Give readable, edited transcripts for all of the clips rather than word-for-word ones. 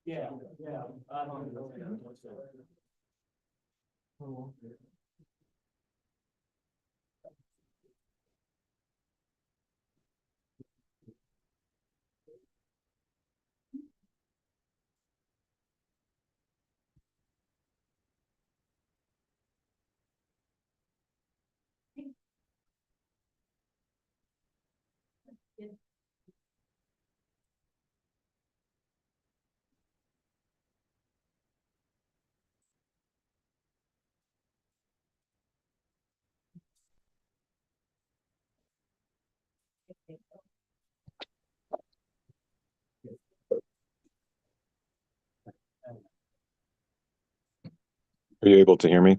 Yeah, yeah. I don't know. Are you able to hear me?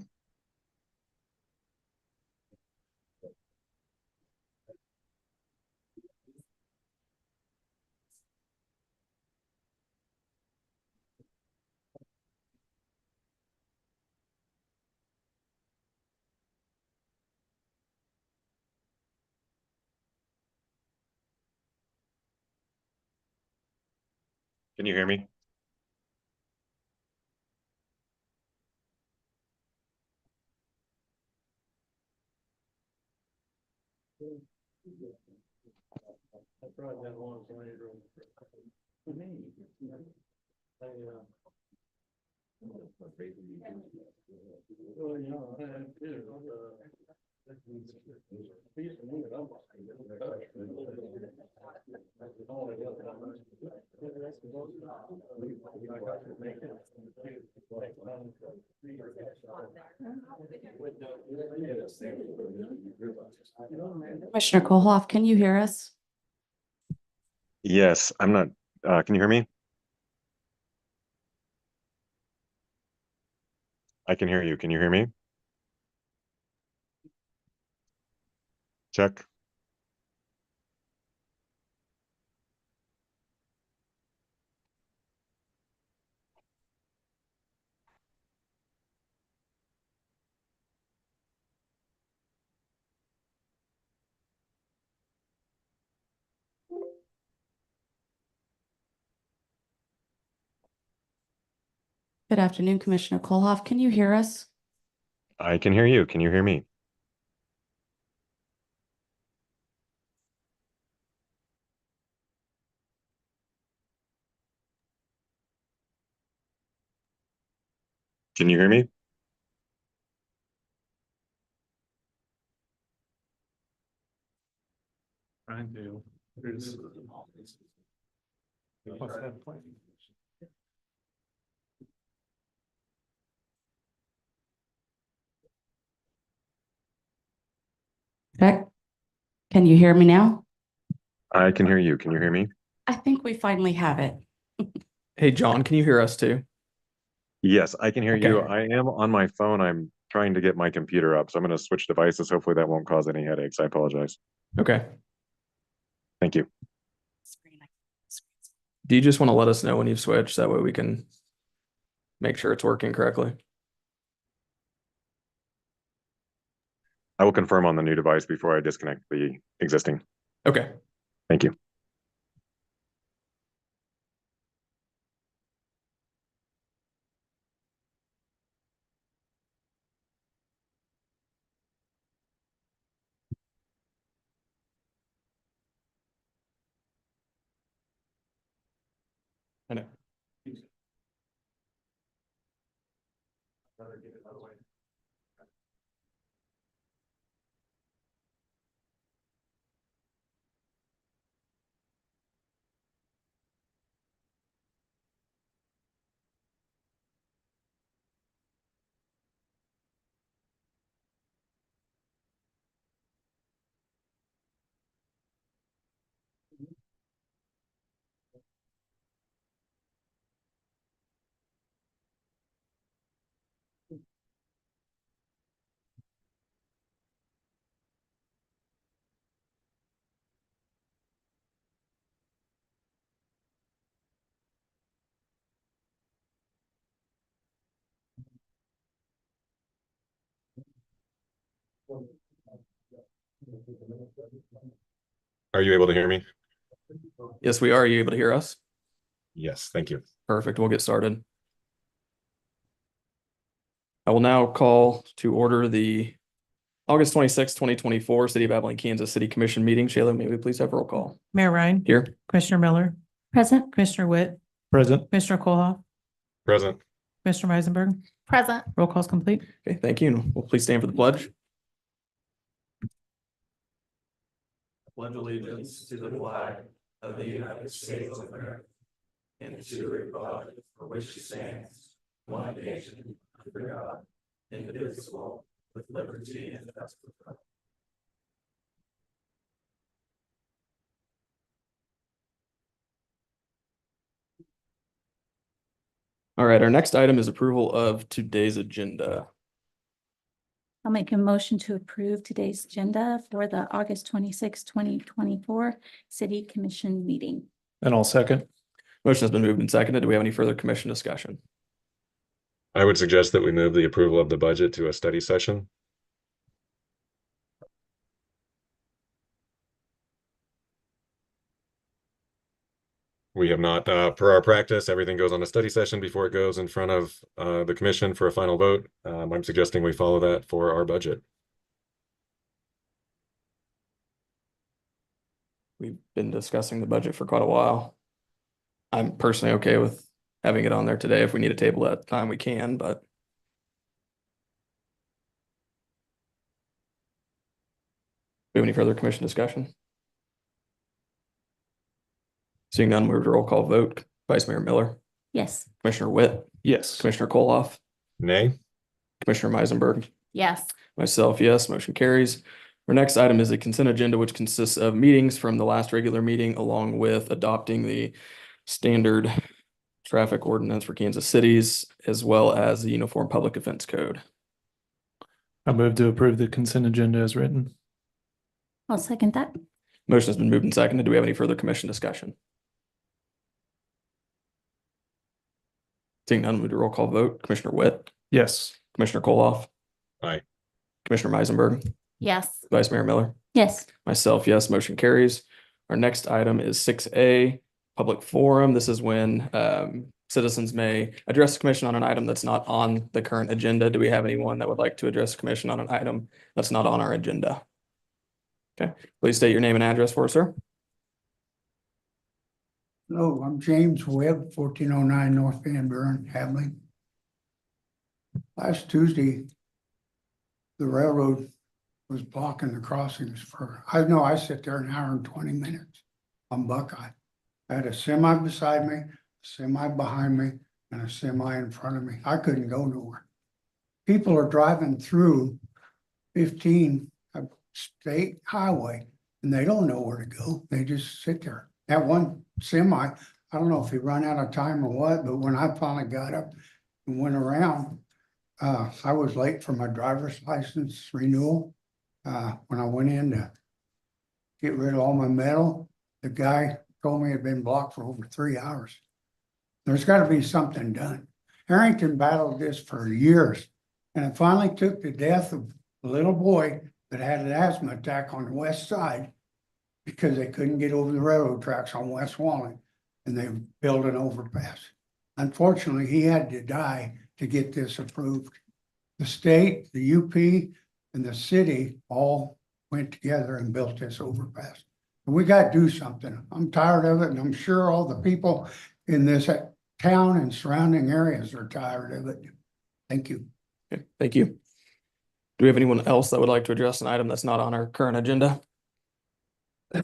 Can you hear me? I tried that once later. For me, I, well, you know, I had to, Commissioner Kohoff, can you hear us? Yes, I'm not. Can you hear me? I can hear you. Can you hear me? Check. Good afternoon, Commissioner Kohoff. Can you hear us? I can hear you. Can you hear me? Can you hear me? I do. There's. What's that plan? Beck, can you hear me now? I can hear you. Can you hear me? I think we finally have it. Hey, John, can you hear us too? Yes, I can hear Okay. you. I am on my phone. I'm trying to get my computer up, so I'm going to switch devices. Hopefully that won't cause any headaches. I apologize. Okay. Thank you. Do you just want to let us know when you've switched? That way we can make sure it's working correctly. I will confirm on the new device before I disconnect the existing. Okay. Thank you. I know. Better get it out of the way. Are you able to hear me? Yes, we are. Are you able to hear us? Yes, thank you. Perfect. We'll get started. I will now call to order the August 26th, 2024 City of Abilene, Kansas City Commission meeting. Shayla, may we please have roll call? Mayor Ryan. Here. Commissioner Miller, Present. Commissioner Witt, Present. Commissioner Kohlhoff, Present. Commissioner Weisenberg. Present. Roll call is complete. Okay, thank you. And we'll please stand for the pledge. Pledge allegiance to the flag of the United States of America and to the republic for which it stands, one nation, under God, indivisible, with liberty and justice. All right, our next item is approval of today's agenda. I'll make a motion to approve today's agenda for the August 26, 2024 City Commission meeting. And I'll second. Motion has been moved and seconded. Do we have any further commission discussion? I would suggest that we move the approval of the budget to a study session. We have not, per our practice, everything goes on a study session before it goes in front of the commission for a final vote. I'm suggesting we follow that for our budget. We've been discussing the budget for quite a while. I'm personally okay with having it on there today. If we need a table at the time, we can, but. Do we have any further commission discussion? Seeing none, move to roll call vote. Vice Mayor Miller, Yes. Commissioner Witt, Yes. Commissioner Kohlhoff, Nay. Commissioner Meisenberg, Yes. myself, yes, motion carries. Our next item is a consent agenda, which consists of meetings from the last regular meeting, along with adopting the standard traffic ordinance for Kansas cities, as well as the Uniform Public Offense Code. I move to approve the consent agenda as written. I'll second that. Motion has been moved and seconded. Do we have any further commission discussion? Seeing none, move to roll call vote. Commissioner Witt, Yes. Commissioner Kohlhoff. Aye. Commissioner Meisenberg, Yes. Vice Mayor Miller. Yes. Myself, yes, motion carries. Our next item is 6A, public forum. This is when citizens may address the commission on an item that's not on the current agenda. Do we have anyone that would like to address the commission on an item that's not on our agenda? Okay, please state your name and address for us, sir. Hello, I'm James Webb, 1409 North Van Buren, Abilene. Last Tuesday, the railroad was blocking the crossings I sit there an hour and 20 minutes on Buckeye. I had a semi beside me, a semi behind me, and a semi in front of me. I couldn't go nowhere. People are driving through 15 state highway and they don't know where to go. They just sit there. That one semi, I don't know if he run out of time or what, but when I finally got up and went around, I was late for my driver's license renewal. When I went in to get rid of all my metal, the guy told me it had been blocked for over 3 hours. There's got to be something done. Harrington battled this for years, and it finally took the death of a little boy that had an asthma attack on the west side because they couldn't get over the railroad tracks on West Wallen, and they built an overpass. Unfortunately, he had to die to get this approved. The state, the UP, and the city all went together and built this overpass. And we got to do something. I'm tired of it, and I'm sure all the people in this town and surrounding areas are tired of it. Thank you. Okay, thank you. Do we have anyone else that would like to address an item that's not on our current agenda? Okay.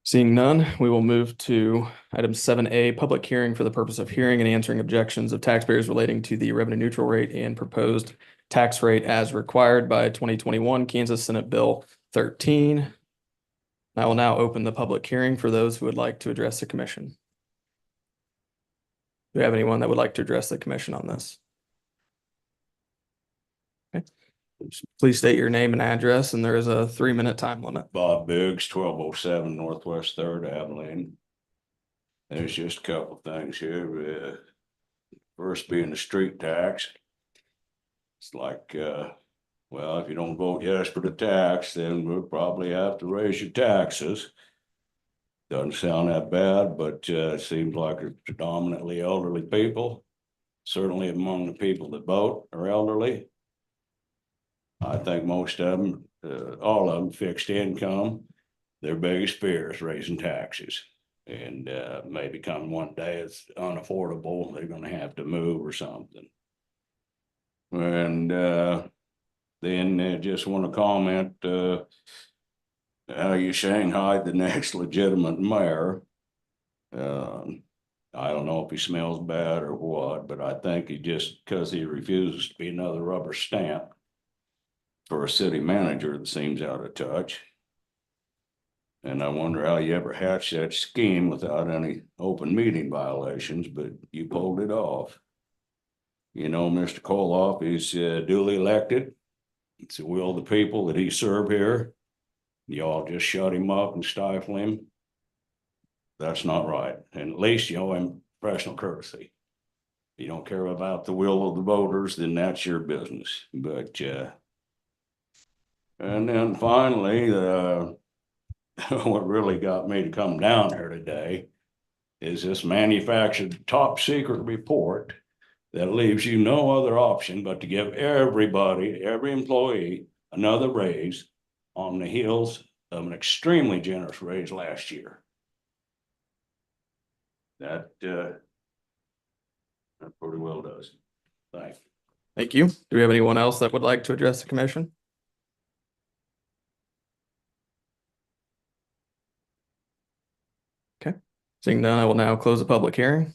Seeing none, we will move to item 7A, public hearing for the purpose of hearing and answering objections of taxpayers relating to the revenue neutral rate and proposed tax rate as required by 2021 Kansas Senate Bill 13. I will now open the public hearing for those who would like to address the commission. Do we have anyone that would like to address the commission on this? Okay. Please state your name and address, and there is a 3-minute time limit. Bob Biggs, 1207 Northwest Third Abilene. There's just a couple things here. First being the street tax. It's like, well, if you don't vote yes for the tax, then we'll probably have to raise your taxes. Doesn't sound that bad, but it seems like it's predominantly elderly people. Certainly among the people that vote are elderly. I think most of them, all of them fixed income. Their biggest fear is raising taxes. And maybe come one day it's unaffordable, they're gonna have to move or something. And then just want to comment how you shanghaied the next legitimate mayor. I don't know if he smells bad or what, but I think he just, because he refuses to be another rubber stamp for a city manager that seems out of touch. And I wonder how you ever hatched that scheme without any open meeting violations, but you pulled it off. You know, Mr. Koloff is duly elected. It's the will of the people that he served here. Y'all just shut him up and stifle him. That's not right. And at least you owe him professional courtesy. If you don't care about the will of the voters, then that's your business. But and then finally, what really got me to come down here today is this manufactured top secret report that leaves you no other option but to give everybody, every employee, another raise on the heels of an extremely generous raise last year. That pretty well does. Thanks. Thank you. Do we have anyone else that would like to address the commission? Okay, seeing none, I will now close the public hearing.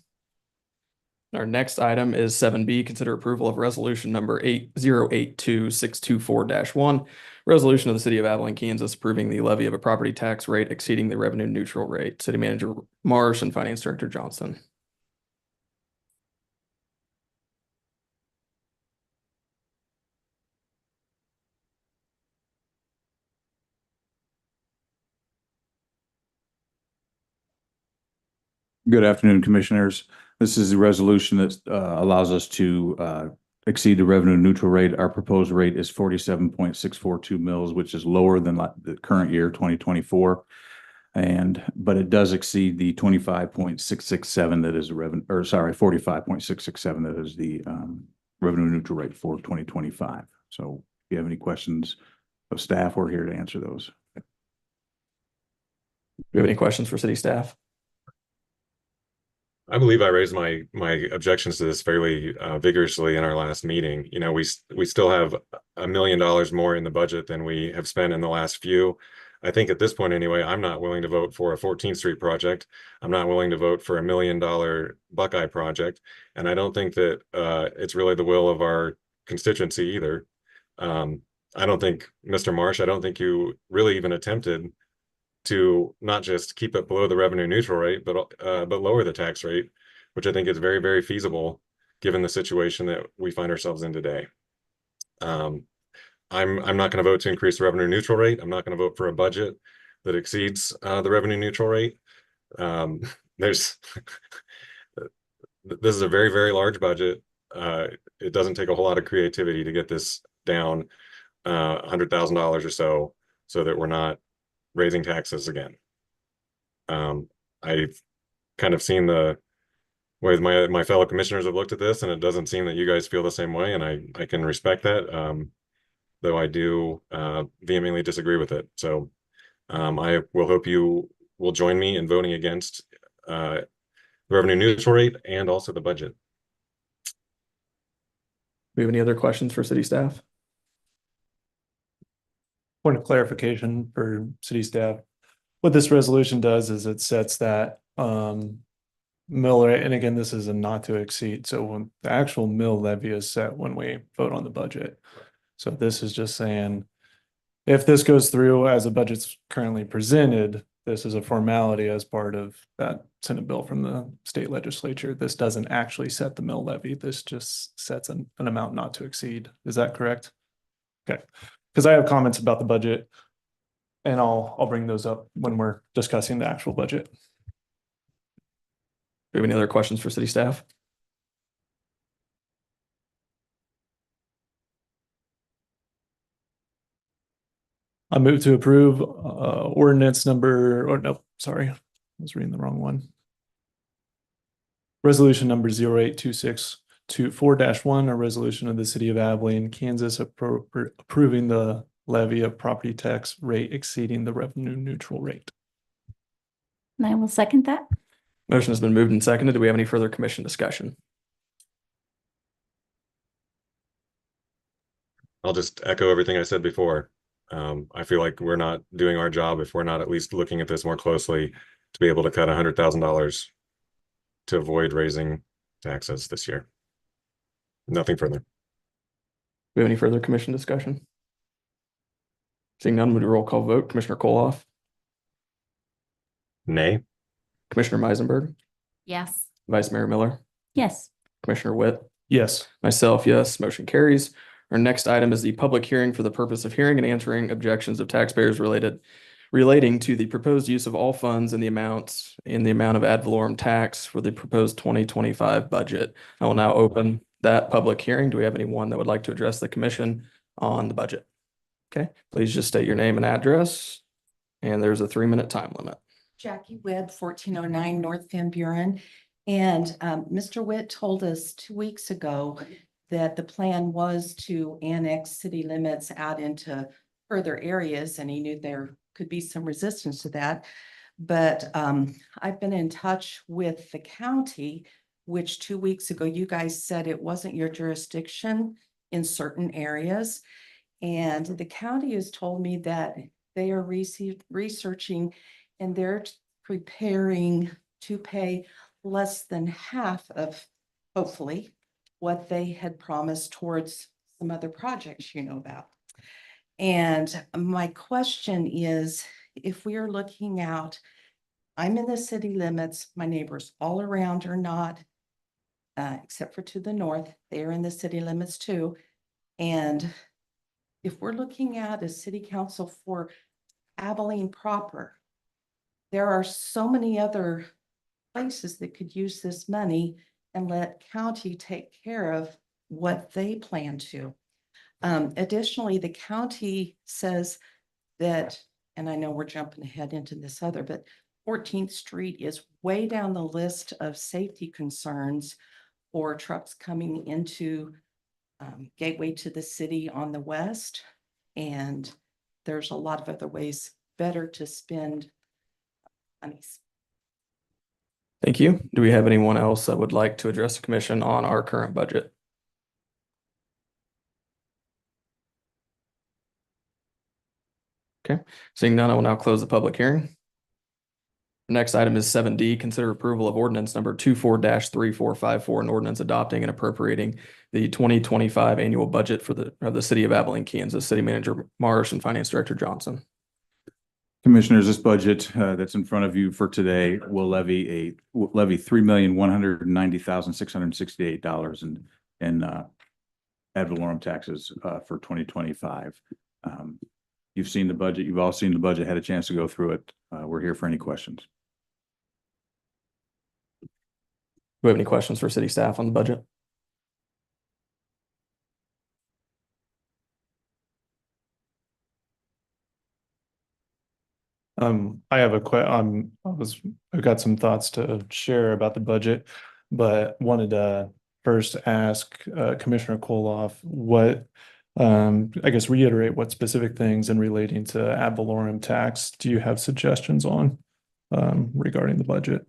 Our next item is 7B, consider approval of resolution number 8082624-1. Resolution of the city of Abilene, Kansas, approving the levy of a property tax rate exceeding the revenue neutral rate. City Manager Marsh and Finance Director Johnson. Good afternoon, Commissioners. This is the resolution that allows us to exceed the revenue neutral rate. Our proposed rate is 47.642 mils, which is lower than the current year, 2024. But it does exceed the 25.667 that is the revenue, or sorry, 45.667 that is the revenue neutral rate for 2025. So if you have any questions of staff, we're here to answer those. Do you have any questions for city staff? I believe I raised my objections to this fairly vigorously in our last meeting. You know, we still have $1 million more in the budget than we have spent in the last few. I think at this point anyway, I'm not willing to vote for a 14th Street project. I'm not willing to vote for $1 million Buckeye project. And I don't think that it's really the will of our constituency either. I don't think, Mr. Marsh, I don't think you really even attempted to not just keep it below the revenue neutral rate, but lower the tax rate, which I think is very, very feasible given the situation that we find ourselves in today. I'm not going to vote to increase the revenue neutral rate. I'm not going to vote for a budget that exceeds the revenue neutral rate. This is a very, very large budget. It doesn't take a whole lot of creativity to get this down $100,000 or so that we're not raising taxes again. I've kind of seen the way my fellow commissioners have looked at this, and it doesn't seem that you guys feel the same way, and I can respect that, though I do vehemently disagree with it. So I will hope you will join me in voting against the revenue neutral rate and also the budget. Do we have any other questions for city staff? Point of clarification for city staff. What this resolution does is it sets that mill rate, and again, this is a not to exceed. So when the actual mill levy is set when we vote on the budget. So this is just saying, if this goes through as the budget's currently presented, this is a formality as part of that Senate bill from the state legislature. This doesn't actually set the mill levy. This just sets an amount not to exceed. Is that correct? Okay. Because I have comments about the budget, and I'll bring those up when we're discussing the actual budget. Do we have any other questions for city staff? I move to approve ordinance number, or no, sorry, was reading the wrong one. Resolution number 082624-1, a resolution of the city of Abilene, Kansas, approving the levy of property tax rate exceeding the revenue neutral rate. And I will second that. Motion has been moved and seconded. Do we have any further commission discussion? I'll just echo everything I said before. I feel like we're not doing our job if we're not at least looking at this more closely to be able to cut $100,000 to avoid raising taxes this year. Nothing further. Do we have any further commission discussion? Seeing none, would you roll call vote? Commissioner Koloff, Nay. Commissioner Meisenberg, Yes. Vice Mayor Miller, Yes. Commissioner Witt, Yes. myself, yes, motion carries. Our next item is the public hearing for the purpose of hearing and answering objections of taxpayers relating to the proposed use of all funds in the amount of ad valorem tax for the proposed 2025 budget. I will now open that public hearing. Do we have anyone that would like to address the commission on the budget? Okay, please just state your name and address. And there's a 3-minute time limit. Jackie Webb, 1409 North Van Buren. And Mr. Witt told us 2 weeks ago that the plan was to annex city limits out into further areas, and he knew there could be some resistance to that. But I've been in touch with the county, which 2 weeks ago, you guys said it wasn't your jurisdiction in certain areas. And the county has told me that they are researching and they're preparing to pay less than half of, hopefully, what they had promised towards some other projects you know about. And my question is, if we are looking out, I'm in the city limits, my neighbors all around are not, except for to the north, they are in the city limits too. And if we're looking at a city council for Abilene proper, there are so many other places that could use this money and let county take care of what they plan to. Additionally, the county says that, and I know we're jumping ahead into this other, but 14th Street is way down the list of safety concerns for trucks coming into gateway to the city on the west. And there's a lot of other ways better to spend monies. Thank you. Do we have anyone else that would like to address the commission on our current budget? Okay, seeing none, I will now close the public hearing. The next item is 7D, consider approval of ordinance number 24-3454, an ordinance adopting and appropriating the 2025 annual budget for the city of Abilene, Kansas. City Manager Marsh and Finance Director Johnson. Commissioners, this budget that's in front of you for today will levy $3,190,668 in ad valorem taxes for 2025. You've seen the budget. You've all seen the budget, had a chance to go through it. We're here for any questions. Do we have any questions for city staff on the budget? I have I've got some thoughts to share about the budget, but wanted to first ask Commissioner Koloff what, I guess reiterate what specific things in relating to ad valorem tax do you have suggestions on regarding the budget?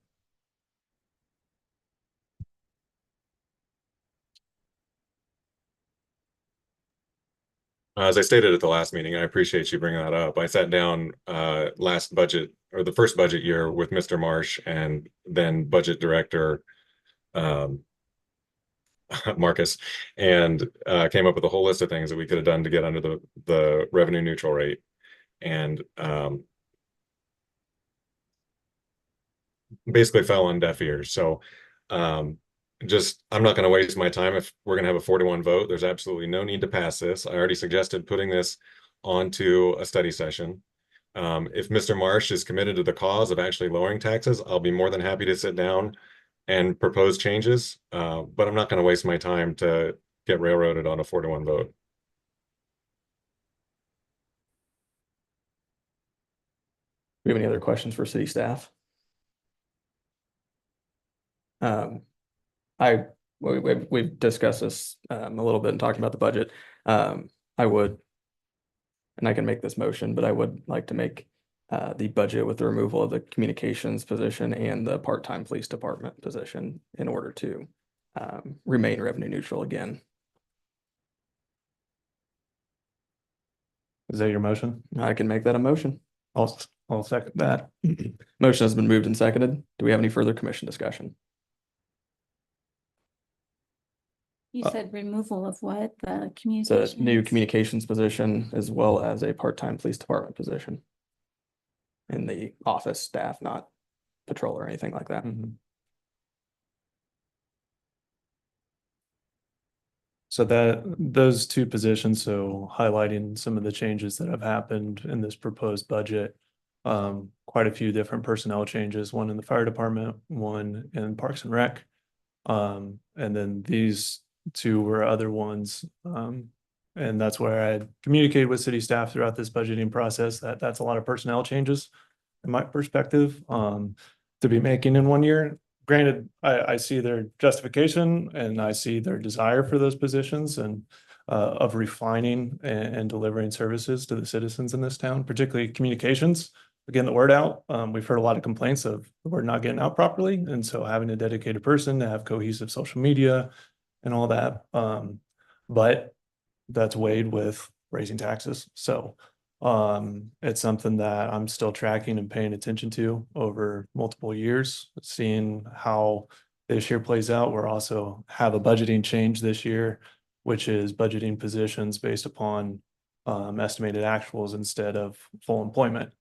As I stated at the last meeting, I appreciate you bringing that up. I sat down last budget or the first budget year with Mr. Marsh and then budget director Marcus, and came up with a whole list of things that we could have done to get under the revenue neutral rate. And basically fell on deaf ears. So I'm not going to waste my time. If we're going to have a 4-1 vote, there's absolutely no need to pass this. I already suggested putting this onto a study session. If Mr. Marsh is committed to the cause of actually lowering taxes, I'll be more than happy to sit down and propose changes. But I'm not going to waste my time to get railroaded on a 4-1 vote. Do we have any other questions for city staff? Um, we've discussed this a little bit and talking about the budget. I would, and I can make this motion, but I would like to make the budget with the removal of the communications position and the part-time police department position in order to remain revenue neutral again. Is that your motion? I can make that a motion. I'll second that. Motion has been moved and seconded. Do we have any further commission discussion? You said removal of what? The It's a communications? new communications position as well as a part-time police department position in the office staff, not patrol or anything like that. Mhm. So that, those two positions, so highlighting some of the changes that have happened in this proposed budget. Quite a few different personnel changes, one in the fire department, one in Parks and Rec. And then these two were other ones. And that's where I had communicated with city staff throughout this budgeting process, that that's a lot of personnel changes in my perspective, to be making in 1 year. Granted, I see their justification and I see their desire for those positions and of refining and delivering services to the citizens in this town, particularly communications. Getting the word out. We've heard a lot of complaints of the word not getting out properly. And so having a dedicated person to have cohesive social media and all that. But that's weighed with raising taxes. So it's something that I'm still tracking and paying attention to over multiple years, seeing how this year plays out. We're also have a budgeting change this year, which is budgeting positions based upon estimated actuals instead of full employment.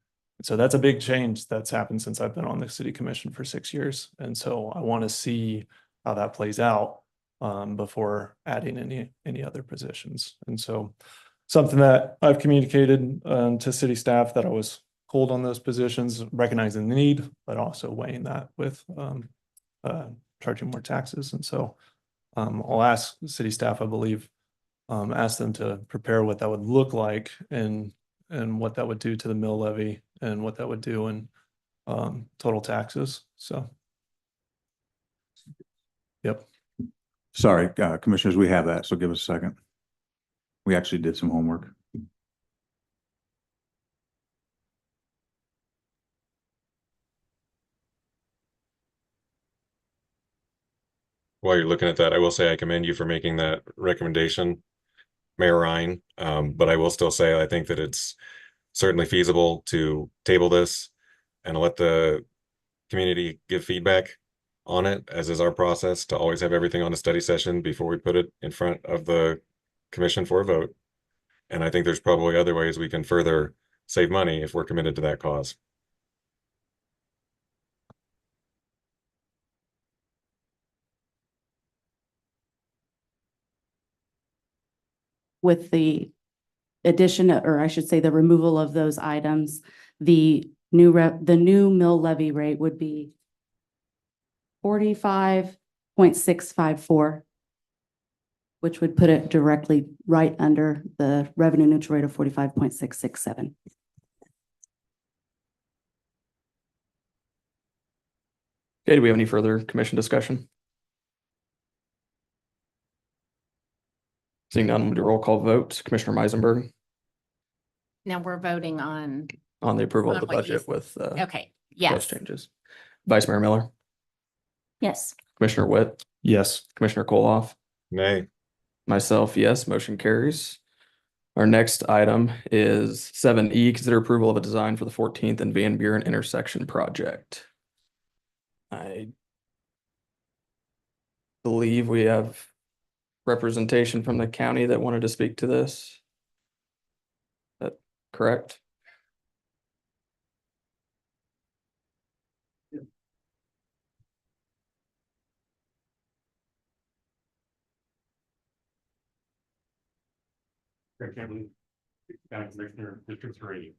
So that's a big change that's happened since I've been on the city commission for 6 years. And so I want to see how that plays out before adding any other positions. And so something that I've communicated to city staff, that I was cold on those positions, recognizing the need, but also weighing that with charging more taxes. And so I'll ask city staff, I believe, ask them to prepare what that would look like and what that would do to the mill levy and what that would do in total taxes. So. Yep. Sorry, commissioners, we have that, so give us a second. We actually did some homework. While you're looking at that, I will say I commend you for making that recommendation, Mayor Ryan. But I will still say I think that it's certainly feasible to table this and let the community give feedback on it, as is our process, to always have everything on a study session before we put it in front of the commission for a vote. And I think there's probably other ways we can further save money if we're committed to that cause. With the addition, or I should say the removal of those items, the new mill levy rate would be 45.654, which would put it directly right under the revenue neutral rate of 45.667. Okay, do we have any further commission discussion? Seeing none, we'll do a roll call vote. Commissioner Meisenberg Now we're voting on, on the approval of On the what you budget with okay, those yes. changes. Vice Mayor Miller, Yes. Commissioner Witt, Yes. Commissioner Koloff, Nay. myself, yes, motion carries. Our next item is 7E, consider approval of a design for the 14th and Van Buren intersection project. I believe we have representation from the county that wanted to speak to this. Is that correct? County Commissioner, District 3.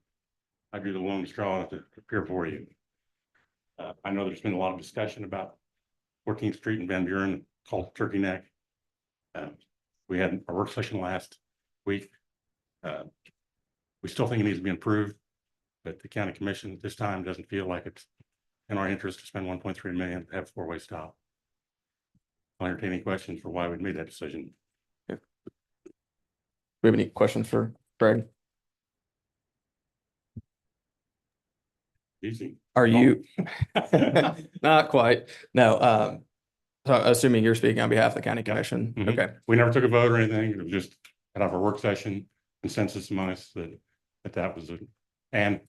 I do the lone straw to appear for you. I know there's been a lot of discussion about 14th Street and Van Buren called Turkey Neck. We had a work session last week. We still think it needs to be improved, but the county commission at this time doesn't feel like it's in our interest to spend 1.3 million to have four-way stop. I'll entertain any questions for why we made that decision. Do we have any questions for Greg? Easy. Are you? Not quite. No, so assuming you're speaking on behalf of the county commission. Mhm. Okay, We never took a vote or anything. It was just out of our work session, consensus among us that was it. And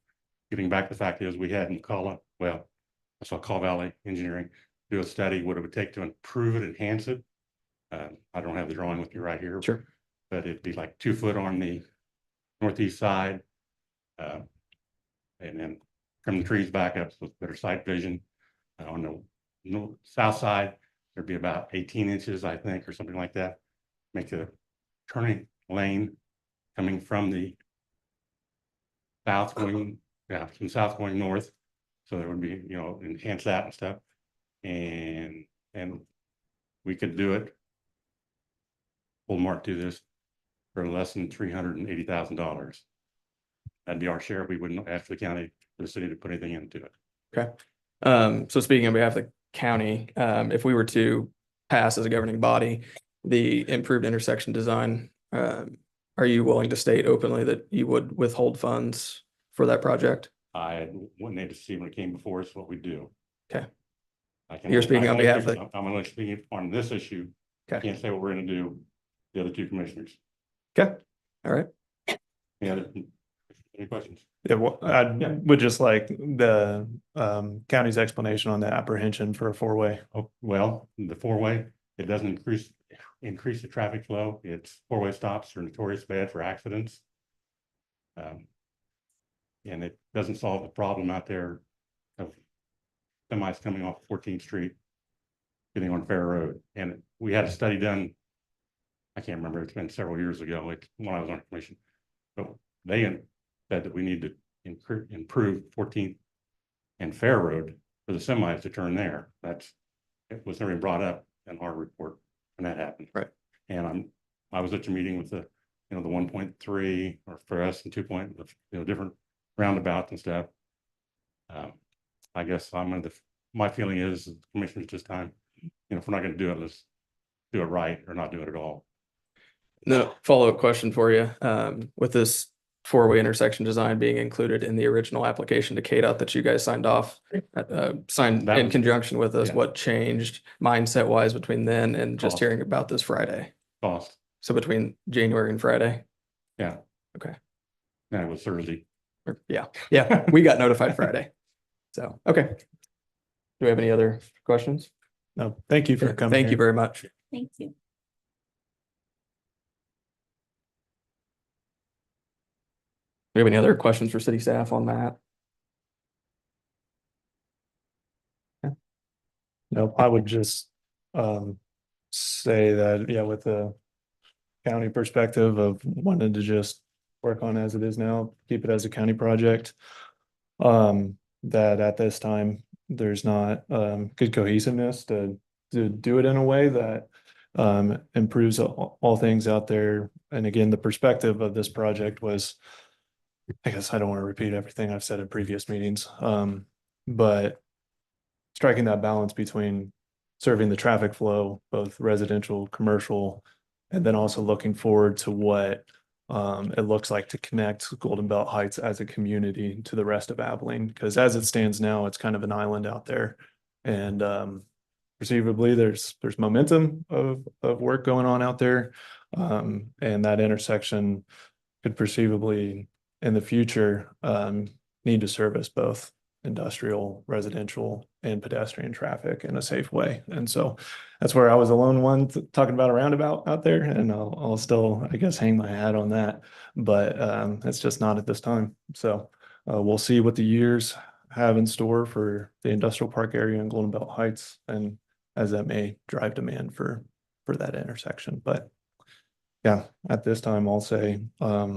getting back to the fact is we had McCullough, well, I saw Call Valley Engineering do a study, what it would take to improve it, enhance it. I don't have the drawing with me right here. sure. But it'd be like 2 foot on the northeast side. And then from the trees back up with better sight vision. On the south side, there'd be about 18 inches, I think, or something like that. Make a turning lane coming from the south going, from south going north. So there would be, enhance that and stuff. And we could do it. Full mark to this for less than $380,000. That'd be our share. We wouldn't ask the county, the city to put anything into it. Okay. So speaking on behalf of the county, if we were to pass as a governing body, the improved intersection design, are you willing to state openly that you would withhold funds for that project? I wouldn't need to see when it came before us what we do. Okay. You're speaking on behalf of I'm only speaking on this issue. I Okay. can't say what we're gonna do, the other two commissioners. Okay, all right. Any questions? Yeah, well, I would just like the county's explanation on the apprehension for a four-way. Oh, well, the four-way, it doesn't increase the traffic flow. It's four-way stops are notorious bad for accidents. And it doesn't solve the problem out there of semis coming off 14th Street, getting on Fair Road. And we had a study done, I can't remember, it's been several years ago, like when I was on commission, but they said that we need to improve 14th and Fair Road for the semis to turn there. It was never brought up in our report when that happened. Right. And I was at your meeting with the 1.3 or for us and 2 point, different roundabouts and stuff. I guess my feeling is the commissioner's just time, if we're not going to do it, let's do it right or not do it at all. No, follow-up question for you. With this four-way intersection design being included in the original application to KDOT that you guys signed in conjunction with us, yeah. what changed mindset wise between then and just Cost. hearing about this Friday? Cost. So between January and Friday? Yeah. Okay. And it was Thursday. Yeah, we got notified Friday. So, okay. Do we have any other questions? No, thank you for coming. Thank you very much. Thank you. Do we have any other questions for city staff on that? No, I would just say that, with the county perspective of wanting to just work on as it is now, keep it as a county project. That at this time, there's not good cohesiveness to do it in a way that improves all things out there. And again, the perspective of this project was, I guess I don't want to repeat everything I've said in previous meetings, but striking that balance between serving the traffic flow, both residential, commercial, and then also looking forward to what it looks like to connect Golden Belt Heights as a community to the rest of Abilene. Because as it stands now, it's kind of an island out there. And perceivably, there's momentum of work going on out there. And that intersection could perceivably in the future need to service both industrial, residential, and pedestrian traffic in a safe way. And so that's where I was the lone one talking about a roundabout out there, and I'll still, I guess, hang my hat on that, but it's just not at this time. So we'll see what the years have in store for the industrial park area in Golden Belt Heights, and as that may drive demand for that intersection. But yeah, at this time, I'll say I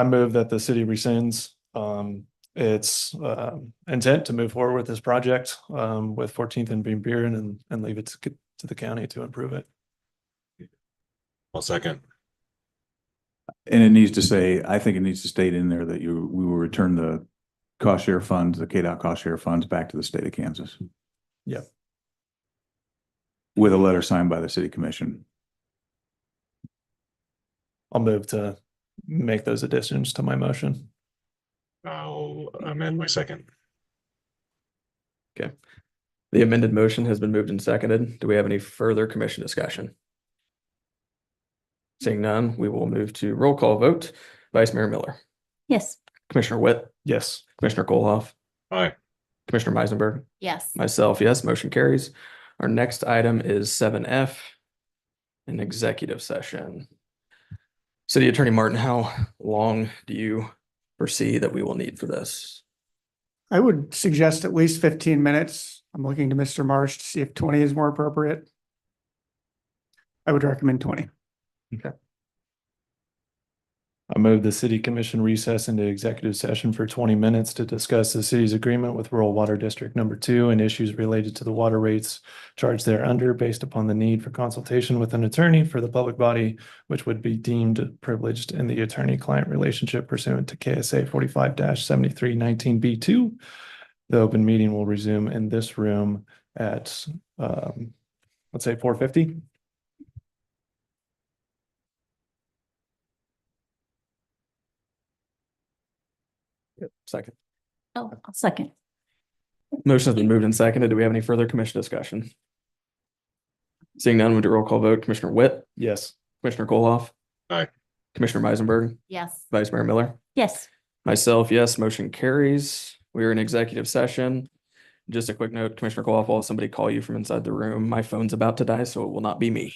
move that the city rescinds its intent to move forward with this project with 14th and Van Buren and leave it to the county to improve it. I'll second. And it needs to say, I think it needs to state in there that we will return the cost share funds, the KDOT cost share funds back to the state of Kansas. Yep. With a letter signed by the city commission. I'll move to make those additions to my motion. I'll amend my second. Okay. The amended motion has been moved and seconded. Do we have any further commission discussion? Seeing none, we will move to roll call vote. Vice Mayor Miller, Yes. Commissioner Witt, Yes. Commissioner Koloff, Aye. Commissioner Meisenberg, yes. myself, yes, motion carries. Our next item is 7F, an executive session. City Attorney Martin, how long do you foresee that we will need for this? I would suggest at least 15 minutes. I'm looking to Mr. Marsh to see if 20 is more appropriate. I would recommend 20. I move the city commission recess into executive session for 20 minutes to discuss the city's agreement with Rural Water District Number 2 and issues related to the water rates charged thereunder based upon the need for consultation with an attorney for the public body, which would be deemed privileged in the attorney-client relationship pursuant to KSA 45-7319B2. The open meeting will resume in this room at, let's say 4:50. Second. Oh, I'll second. Motion has been moved and seconded. Do we have any further commission discussion? Seeing none, we'll do a roll call vote. Commissioner Witt, Yes. Commissioner Koloff. Aye. Commissioner Meisenberg, Yes. Vice Mayor Miller, Yes. myself, yes, motion carries. We are in executive session. Just a quick note, Commissioner Koloff, will somebody call you from inside the room? My phone's about to die, so it will not be me.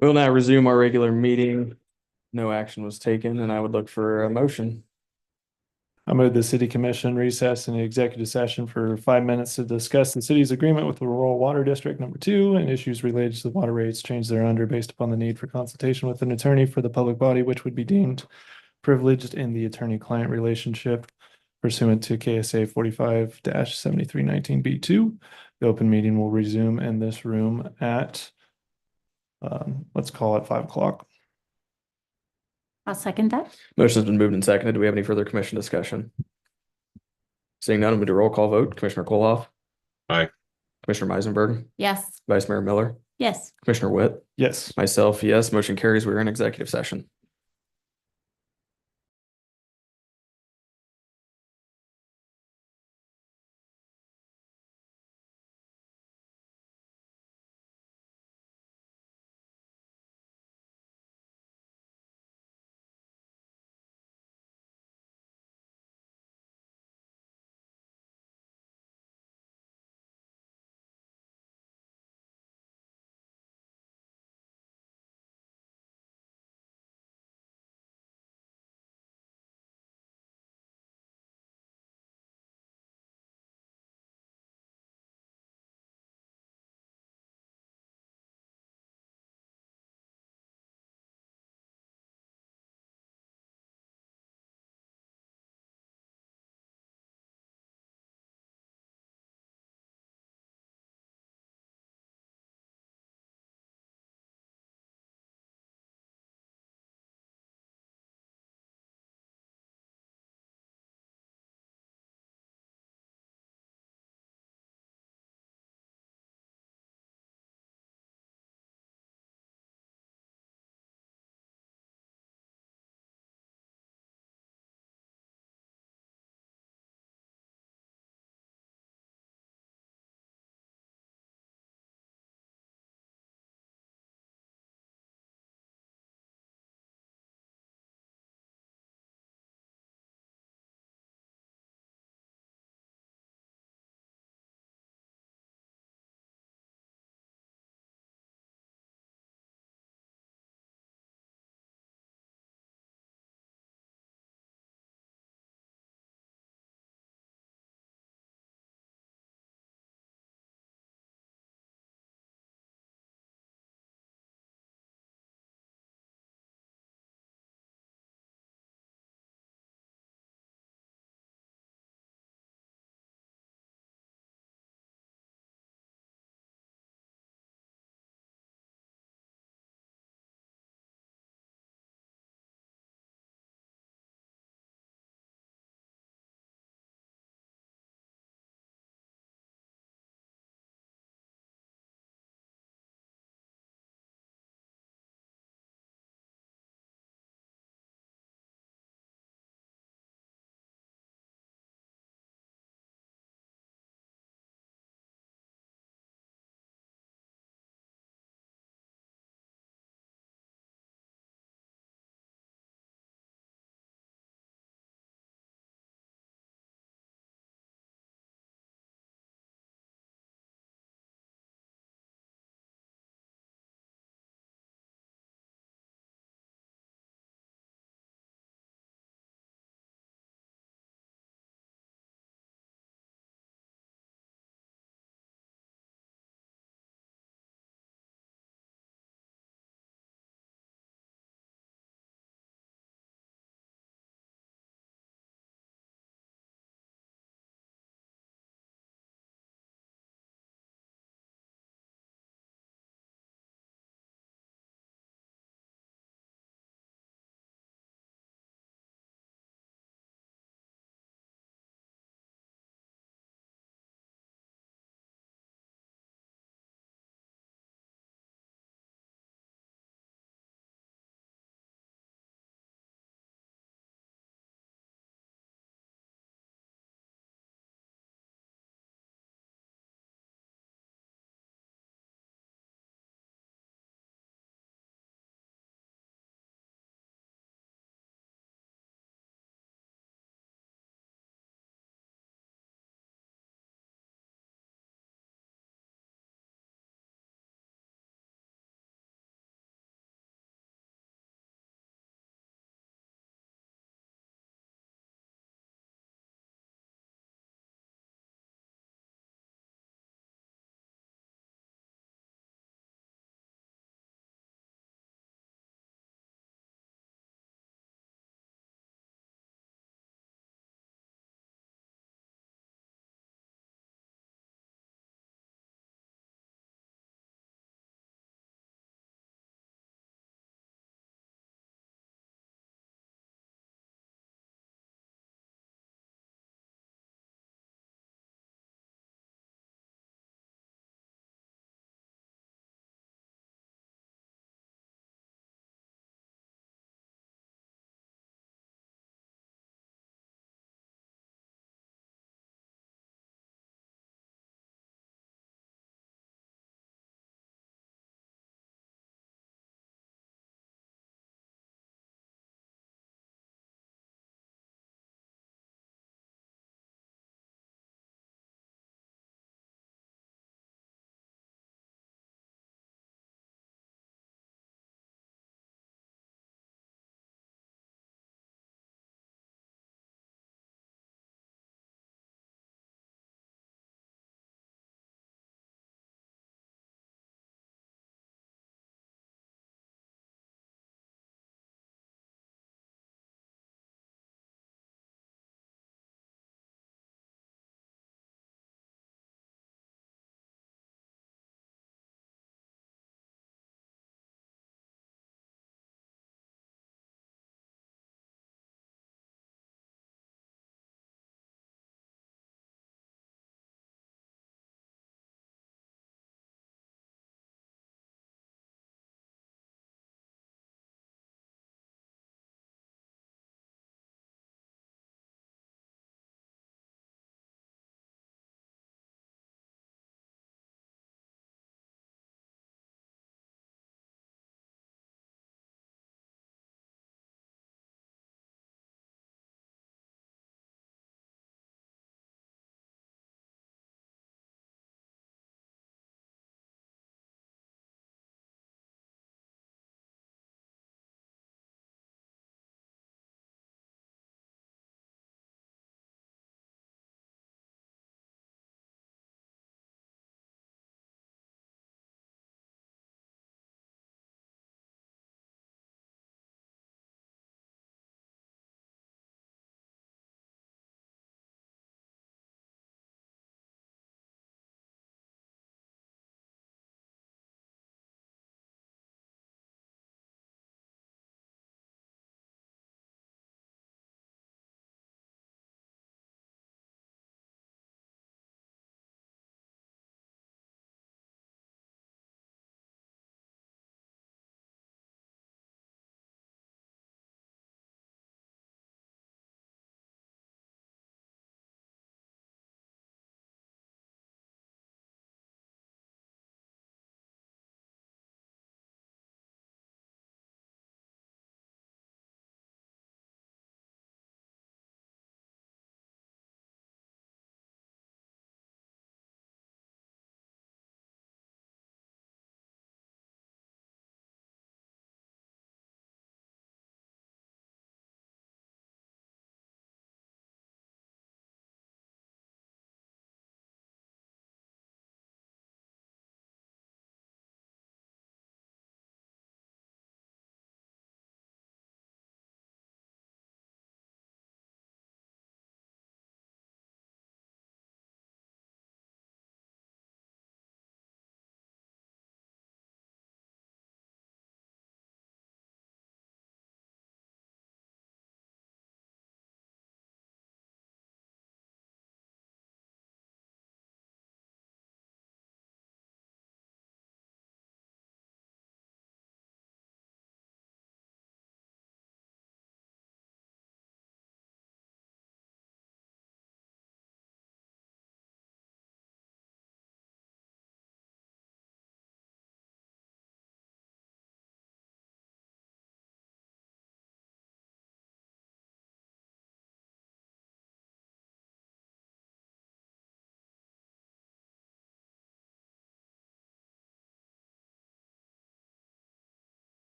We'll now resume our regular meeting. No action was taken, and I would look for a motion. I move the city commission recess in the executive session for 5 minutes to discuss the city's agreement with the rural water district number 2 and issues related to the water rates change thereunder based upon the need for consultation with an attorney for the public body, which would be deemed privileged in the attorney-client relationship pursuant to KSA 45-7319B2. The open meeting will resume in this room at, let's call it 5 o'clock. I'll second that. Motion's been moved and seconded. Do we have any further commission discussion? Seeing none, I'm going to do a roll call vote. Commissioner Koloff. Aye. Commissioner Meisenberg. Yes. Vice Mayor Miller. Yes. Commissioner Witt. Yes. Myself, yes. Motion carries. We're in executive session.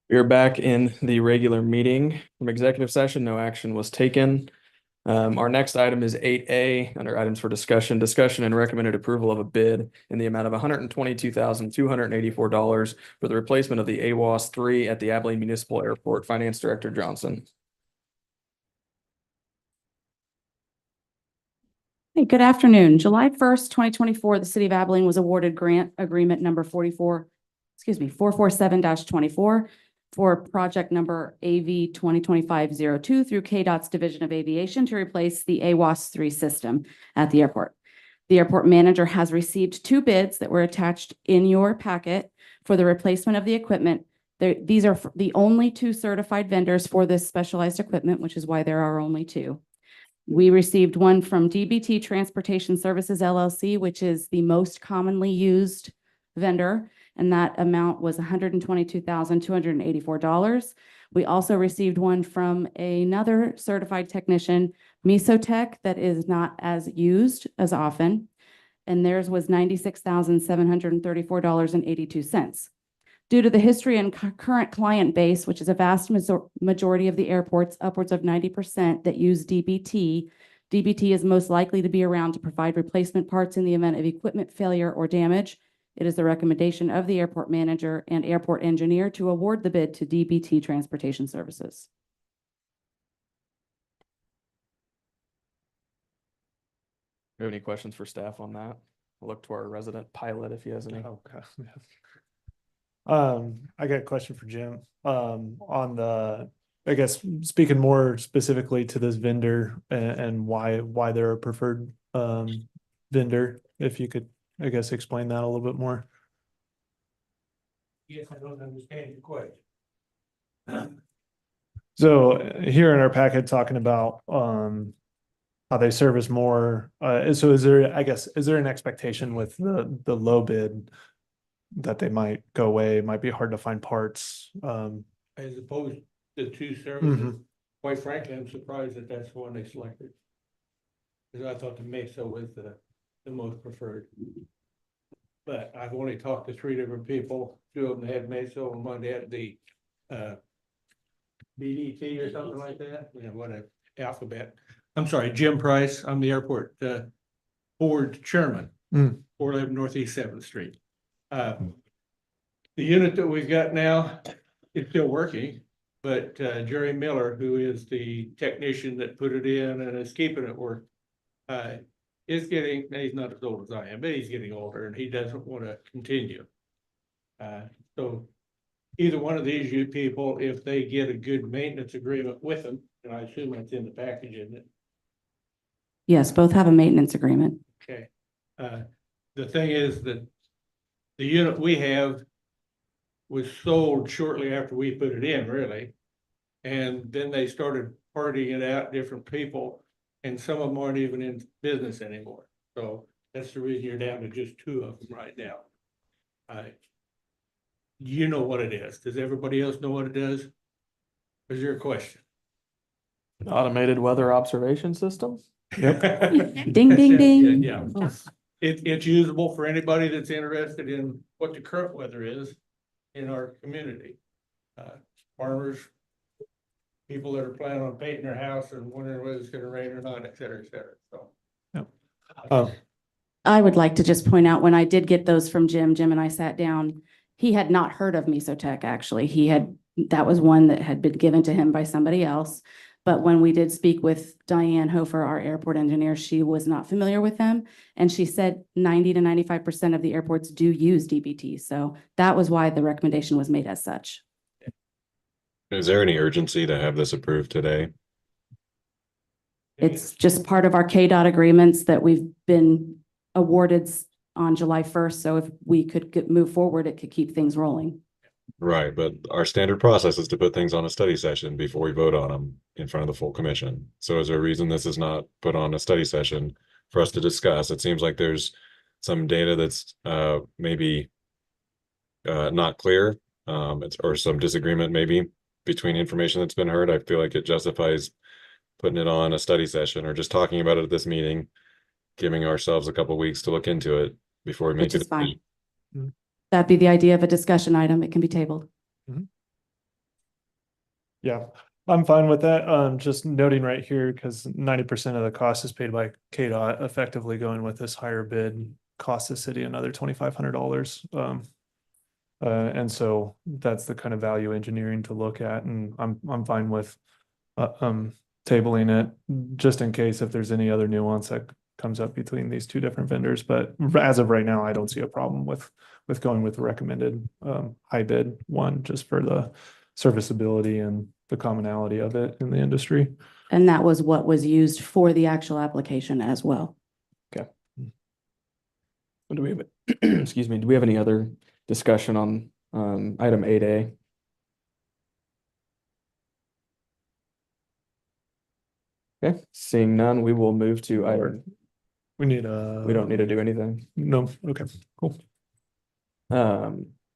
We are back in the regular meeting from executive session. No action was taken. Our next item is 8A under items for discussion and recommended approval of a bid in the amount of $122,284 for the replacement of the AWAS 3 at the Abilene Municipal Airport. Finance Director Johnson. Hey, good afternoon. July 1st, 2024, the city of Abilene was awarded grant agreement number 447-24 for project number AV 2025-02 through KDOT's Division of Aviation to replace the AWAS 3 system at the airport. The airport manager has received 2 bids that were attached in your packet for the replacement of the equipment. These are the only 2 certified vendors for this specialized equipment, which is why there are only 2. We received one from DBT Transportation Services LLC, which is the most commonly used vendor, and that amount was $122,284. We also received one from another certified technician, Mesotech, that is not as used as often, and theirs was $96,734.82. Due to the history and current client base, which is a vast majority of the airports, upwards of 90% that use DBT, DBT is most likely to be around to provide replacement parts in the event of equipment failure or damage. It is the recommendation of the airport manager and airport engineer to award the bid to DBT Transportation Services. Do you have any questions for staff on that? I'll look to our resident pilot if he has any. Okay. I got a question for Jim. On the, I guess, speaking more specifically to this vendor and why they're a preferred vendor, if you could, I guess, explain that a little bit more. Yes, I don't understand your question. So here in our packet talking about how they service more. So is there, I guess, is there an expectation with the low bid that they might go away? It might be hard to find parts. As opposed to 2 services, quite frankly, I'm surprised that that's the one they selected. Because I thought the Mesa was the most preferred. But I've only talked to 3 different people. 2 of them had Mesa and one had the BDT or something like that. You know, what a alphabet. I'm sorry, Jim Price. I'm the airport board chairman, 411 Northeast 7th Street. The unit that we've got now is still working, but Jerry Miller, who is the technician that put it in and is keeping it work, is getting, he's not as old as I am, but he's getting older and he doesn't want to continue. So either one of these you people, if they get a good maintenance agreement with them, and I assume that's in the package, isn't it? Yes, both have a maintenance agreement. Okay. The thing is that the unit we have was sold shortly after we put it in, really. And then they started partying it out, different people, and some of them aren't even in business anymore. So that's the reason you're down to just 2 of them right now. You know what it is. Does everybody else know what it is? Is there a question? Automated weather observation system? Ding, ding, ding. Yeah. It's usable for anybody that's interested in what the current weather is in our community. Farmers, people that are planning on painting their house and wondering whether it's gonna rain or not, et cetera, so. I would like to just point out, when I did get those from Jim and I sat down, he had not heard of Mesotech, actually. That was one that had been given to him by somebody else. But when we did speak with Diane Hofer, our airport engineer, she was not familiar with them. And she said 90 to 95% of the airports do use DBT. So that was why the recommendation was made as such. Is there any urgency to have this approved today? It's just part of our KDOT agreements that we've been awarded on July 1st. So if we could move forward, it could keep things rolling. Right, but our standard process is to put things on a study session before we vote on them in front of the full commission. So is there a reason this is not put on a study session for us to discuss? It seems like there's some data that's maybe not clear, or some disagreement maybe between information that's been heard. I feel like it justifies putting it on a study session or just talking about it at this meeting. giving ourselves a couple weeks to look into it before we make Which it. is fine. That'd be the idea of a discussion item. It can be tabled. Yeah, I'm fine with that. Just noting right here, because 90% of the cost is paid by KDOT, effectively going with this higher bid costs the city another $2,500. And so that's the kind of value engineering to look at, and I'm fine with tabling it just in case if there's any other nuance that comes up between these two different vendors. But as of right now, I don't see a problem with going with the recommended high bid one, just for the serviceability and the commonality of it in the industry. And that was what was used for the actual application as well. Okay. Do we have, excuse me, do we have any other discussion on item 8A? Okay, seeing none, we will move to item. We need We don't need to do anything. No, okay, cool.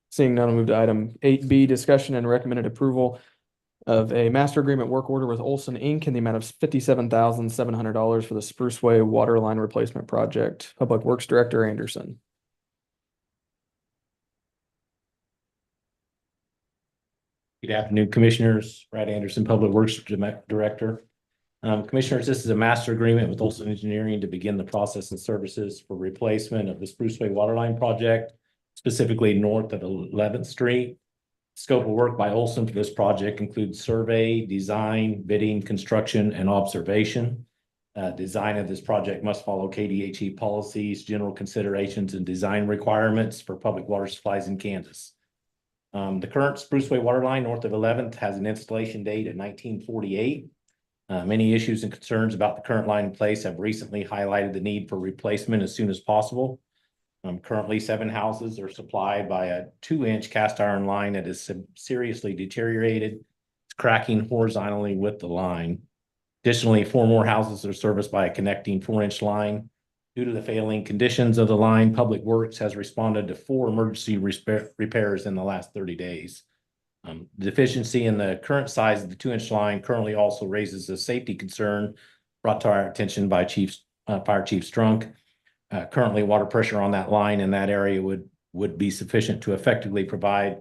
Seeing none, we'll move to item 8B, discussion and recommended approval of a master agreement work order with Olson Inc. in the amount of $57,700 for the Spruceway water line replacement project. Public Works Director Anderson. Good afternoon, Commissioners. Brad Anderson, Public Works Director. Commissioners, this is a master agreement with Olson Engineering to begin the process and services for replacement of the Spruceway Waterline project, specifically north of 11th Street. Scope of work by Olson for this project includes survey, design, bidding, construction, and observation. Design of this project must follow KDHE policies, general considerations, and design requirements for public water supplies in Kansas. The current Spruceway Waterline north of 11th has an installation date of 1948. Many issues and concerns about the current line in place have recently highlighted the need for replacement as soon as possible. Currently, 7 houses are supplied by a 2-inch cast iron line that is seriously deteriorated. It's cracking horizontally with the line. Additionally, 4 more houses are serviced by a connecting 4-inch line. Due to the failing conditions of the line, Public Works has responded to 4 emergency repairs in the last 30 days. The deficiency in the current size of the 2-inch line currently also raises a safety concern brought to our attention by Fire Chief Strunk. Currently, water pressure on that line in that area would be sufficient to effectively provide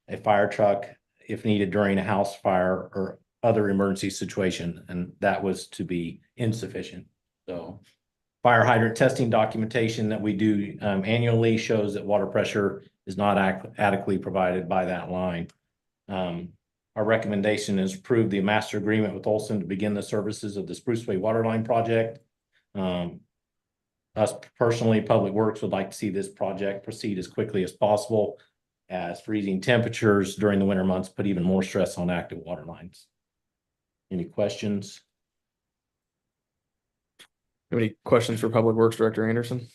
a fire truck if needed during a house fire or other emergency situation, and that was to be insufficient. So fire hydrant testing documentation that we do annually shows that water pressure is not adequately provided by that line. Our recommendation is approve the master agreement with Olson to begin the services of the Spruceway Waterline project. Us personally, Public Works would like to see this project proceed as quickly as possible, as freezing temperatures during the winter months put even more stress on active water lines. Any questions? Any questions for Public Works Director Anderson?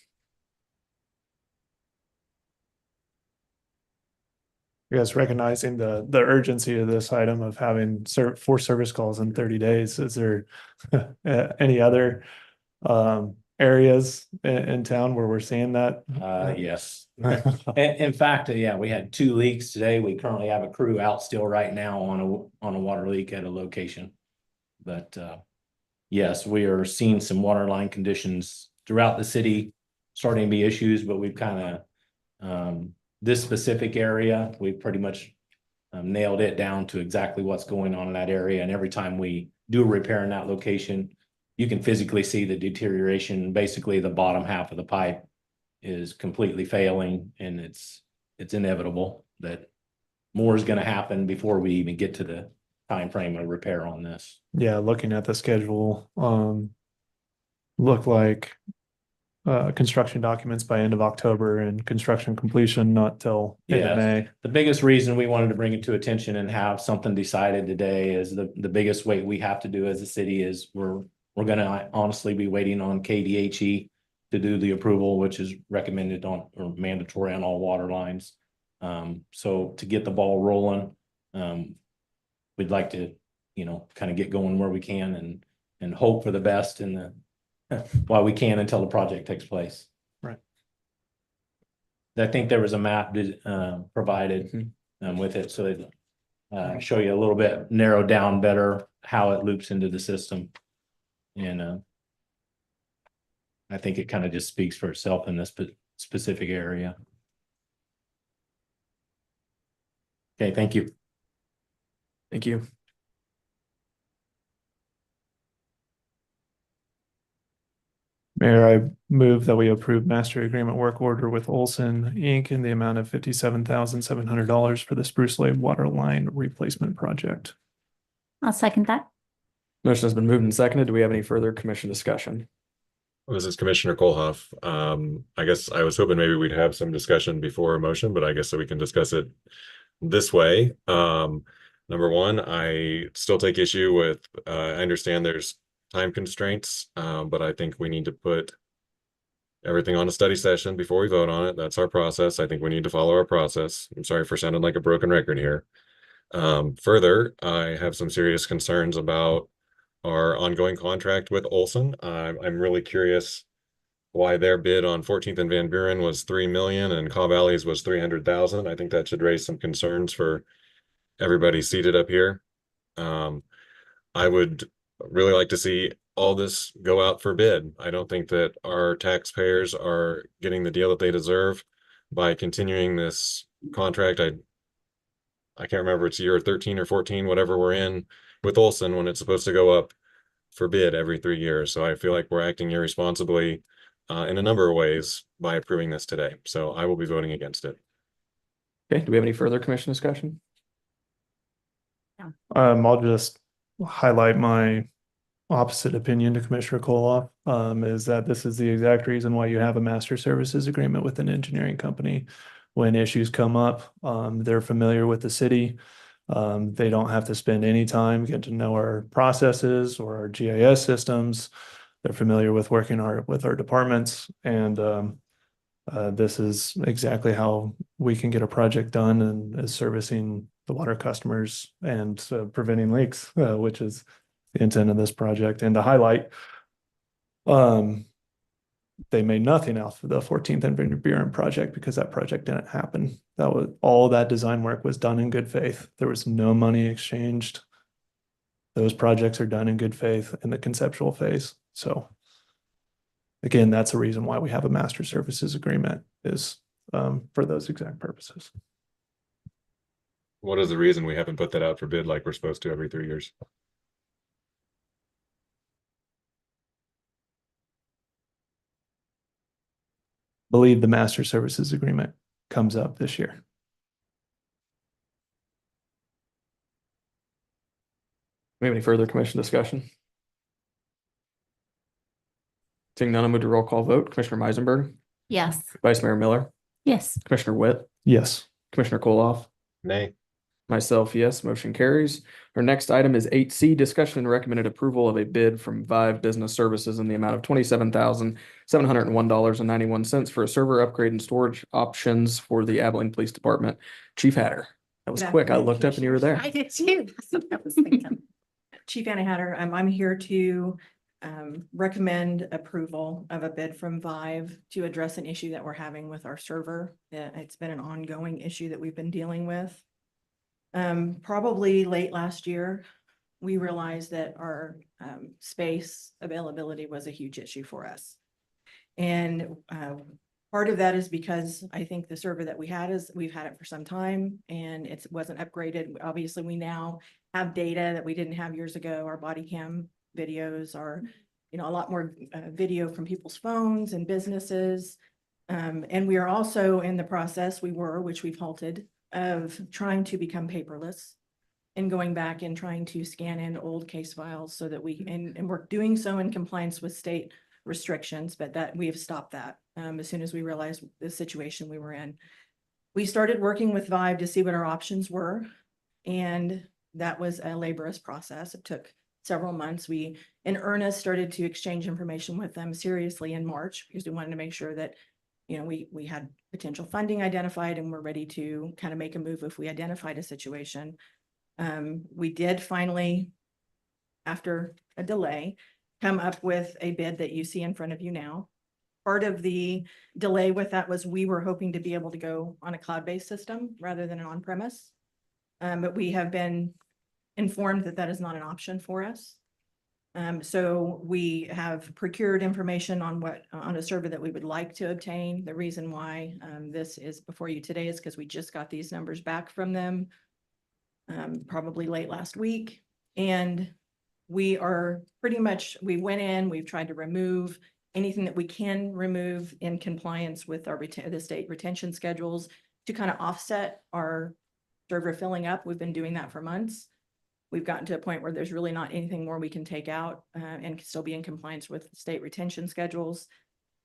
You guys recognizing the urgency of this item of having 4 service calls in 30 days. Is there any other areas in town where we're seeing that? Yes. In fact, yeah, we had 2 leaks today. We currently have a crew out still right now on a water leak at a location. But yes, we are seeing some water line conditions throughout the city starting to be issues, but we've kind of this specific area, we pretty much nailed it down to exactly what's going on in that area. And every time we do a repair in that location, you can physically see the deterioration. Basically, the bottom half of the pipe is completely failing, and it's inevitable that more is going to happen before we even get to the time frame of repair on this. Yeah, looking at the schedule, look like construction documents by end of October and construction completion not till end of Yes. May. The biggest reason we wanted to bring it to attention and have something decided today is the biggest weight we have to do as a city is we're going to honestly be waiting on KDHE to do the approval, which is recommended on or mandatory on all water lines. So to get the ball rolling, we'd like to, kind of get going where we can and hope for the best in the while we can until the project takes place. Right. I think there was a map provided with it, so it show you a little bit narrowed down better how it loops into the system. And I think it kind of just speaks for itself in this specific area. Okay, thank you. Thank you. Mayor, I move that we approve master agreement work order with Olson Inc. in the amount of $57,700 for the Spruce Lake water line replacement project. I'll second that. Motion has been moved and seconded. Do we have any further commission discussion? This is Commissioner Kolhoff. I guess I was hoping maybe we'd have some discussion before a motion, but I guess so we can discuss it this way. Number one, I still take issue with, I understand there's time constraints, but I think we need to put everything on a study session before we vote on it. That's our process. I think we need to follow our process. I'm sorry for sounding like a broken record here. Further, I have some serious concerns about our ongoing contract with Olson. I'm really curious why their bid on 14th and Van Buren was 3 million and Cobb Valley's was 300,000. I think that should raise some concerns for everybody seated up here. I would really like to see all this go out for bid. I don't think that our taxpayers are getting the deal that they deserve by continuing this contract. I can't remember, it's year 13 or 14, whatever we're in with Olson, when it's supposed to go up for bid every 3 years. So I feel like we're acting irresponsibly in a number of ways by approving this today. So I will be voting against it. Okay, do we have any further commission discussion? I'll just highlight my opposite opinion to Commissioner Koloff, is that this is the exact reason why you have a master services agreement with an engineering company. When issues come up, they're familiar with the city. They don't have to spend any time getting to know our processes or our GIS systems. They're familiar with working with our departments, and this is exactly how we can get a project done and is servicing the water customers and preventing leaks, which is the intent of this project. And to highlight, they made nothing out of the 14th and Van Buren project because that project didn't happen. That was all that design work was done in good faith. There was no money exchanged. Those projects are done in good faith in the conceptual phase. So again, that's a reason why we have a master services agreement, is for those exact purposes. What is the reason we haven't put that out for bid like we're supposed to every 3 years? Believe the master services agreement comes up this year. We have any further commission discussion? Seeing none, I'll move to roll call vote. Commissioner Meisenberg, Yes. Vice Mayor Miller, Yes. Commissioner Witt, Yes. Commissioner Koloff, Nay. myself, yes, motion carries. Our next item is 8C, discussion and recommended approval of a bid from Vive Business Services in the amount of $27,701.91 for a server upgrade and storage options for the Abilene Police Department. Chief Hatter, that was Good quick. I afternoon, looked up and you were there. I did too. That's what I was thinking. Chief Anna Hatter, I'm here to recommend approval of a bid from Vive to address an issue that we're having with our server. It's been an ongoing issue that we've been dealing with. Probably late last year, we realized that our space availability was a huge issue for us. And part of that is because I think the server that we've had it for some time and it wasn't upgraded. Obviously, we now have data that we didn't have years ago. Our body cam videos are, a lot more video from people's phones and businesses. And we are also in the process, which we've halted, of trying to become paperless and going back and trying to scan in old case files so that and we're doing so in compliance with state restrictions, but that we have stopped that as soon as we realized the situation we were in. We started working with Vive to see what our options were, and that was a laborious process. It took several months. We, in earnest, started to exchange information with them seriously in March because we wanted to make sure that we had potential funding identified and we're ready to kind of make a move if we identified a situation. We did finally, after a delay, come up with a bid that you see in front of you now. Part of the delay with that was we were hoping to be able to go on a cloud-based system rather than an on-premise. But we have been informed that that is not an option for us. So we have procured information on on a server that we would like to obtain. The reason why this is before you today is because we just got these numbers back from them probably late last week. And we are pretty much, we went in, we've tried to remove anything that we can remove in compliance with our the state retention schedules to kind of offset our server filling up. We've been doing that for months. We've gotten to a point where there's really not anything more we can take out and still be in compliance with state retention schedules.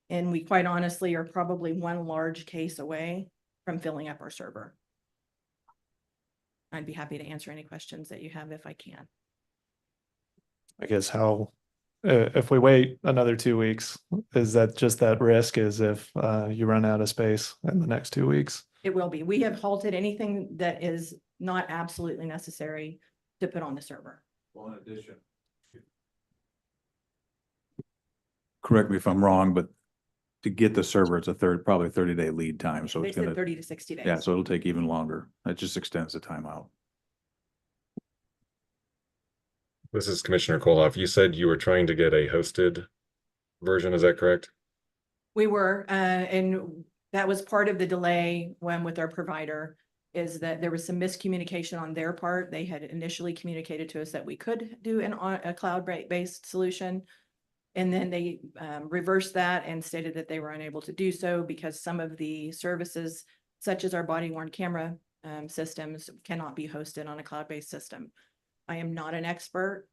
And we quite honestly are probably one large case away from filling up our server. I'd be happy to answer any questions that you have if I can. I guess how, if we wait another 2 weeks, is that just that risk is if you run out of space in the next 2 weeks? It will be. We have halted anything that is not absolutely necessary to put on the server. Well, in addition. Correct me if I'm wrong, but to get the server, it's probably 30-day lead time, so They it's said gonna, 30 to 60 days. yeah, so it'll take even longer. It just extends the time out. This is Commissioner Koloff. You said you were trying to get a hosted version, is that correct? We were, and that was part of the delay when with our provider is that there was some miscommunication on their part. They had initially communicated to us that we could do a cloud-based solution. And then they reversed that and stated that they were unable to do so because some of the services, such as our body-worn camera systems, cannot be hosted on a cloud-based system. I am not an expert.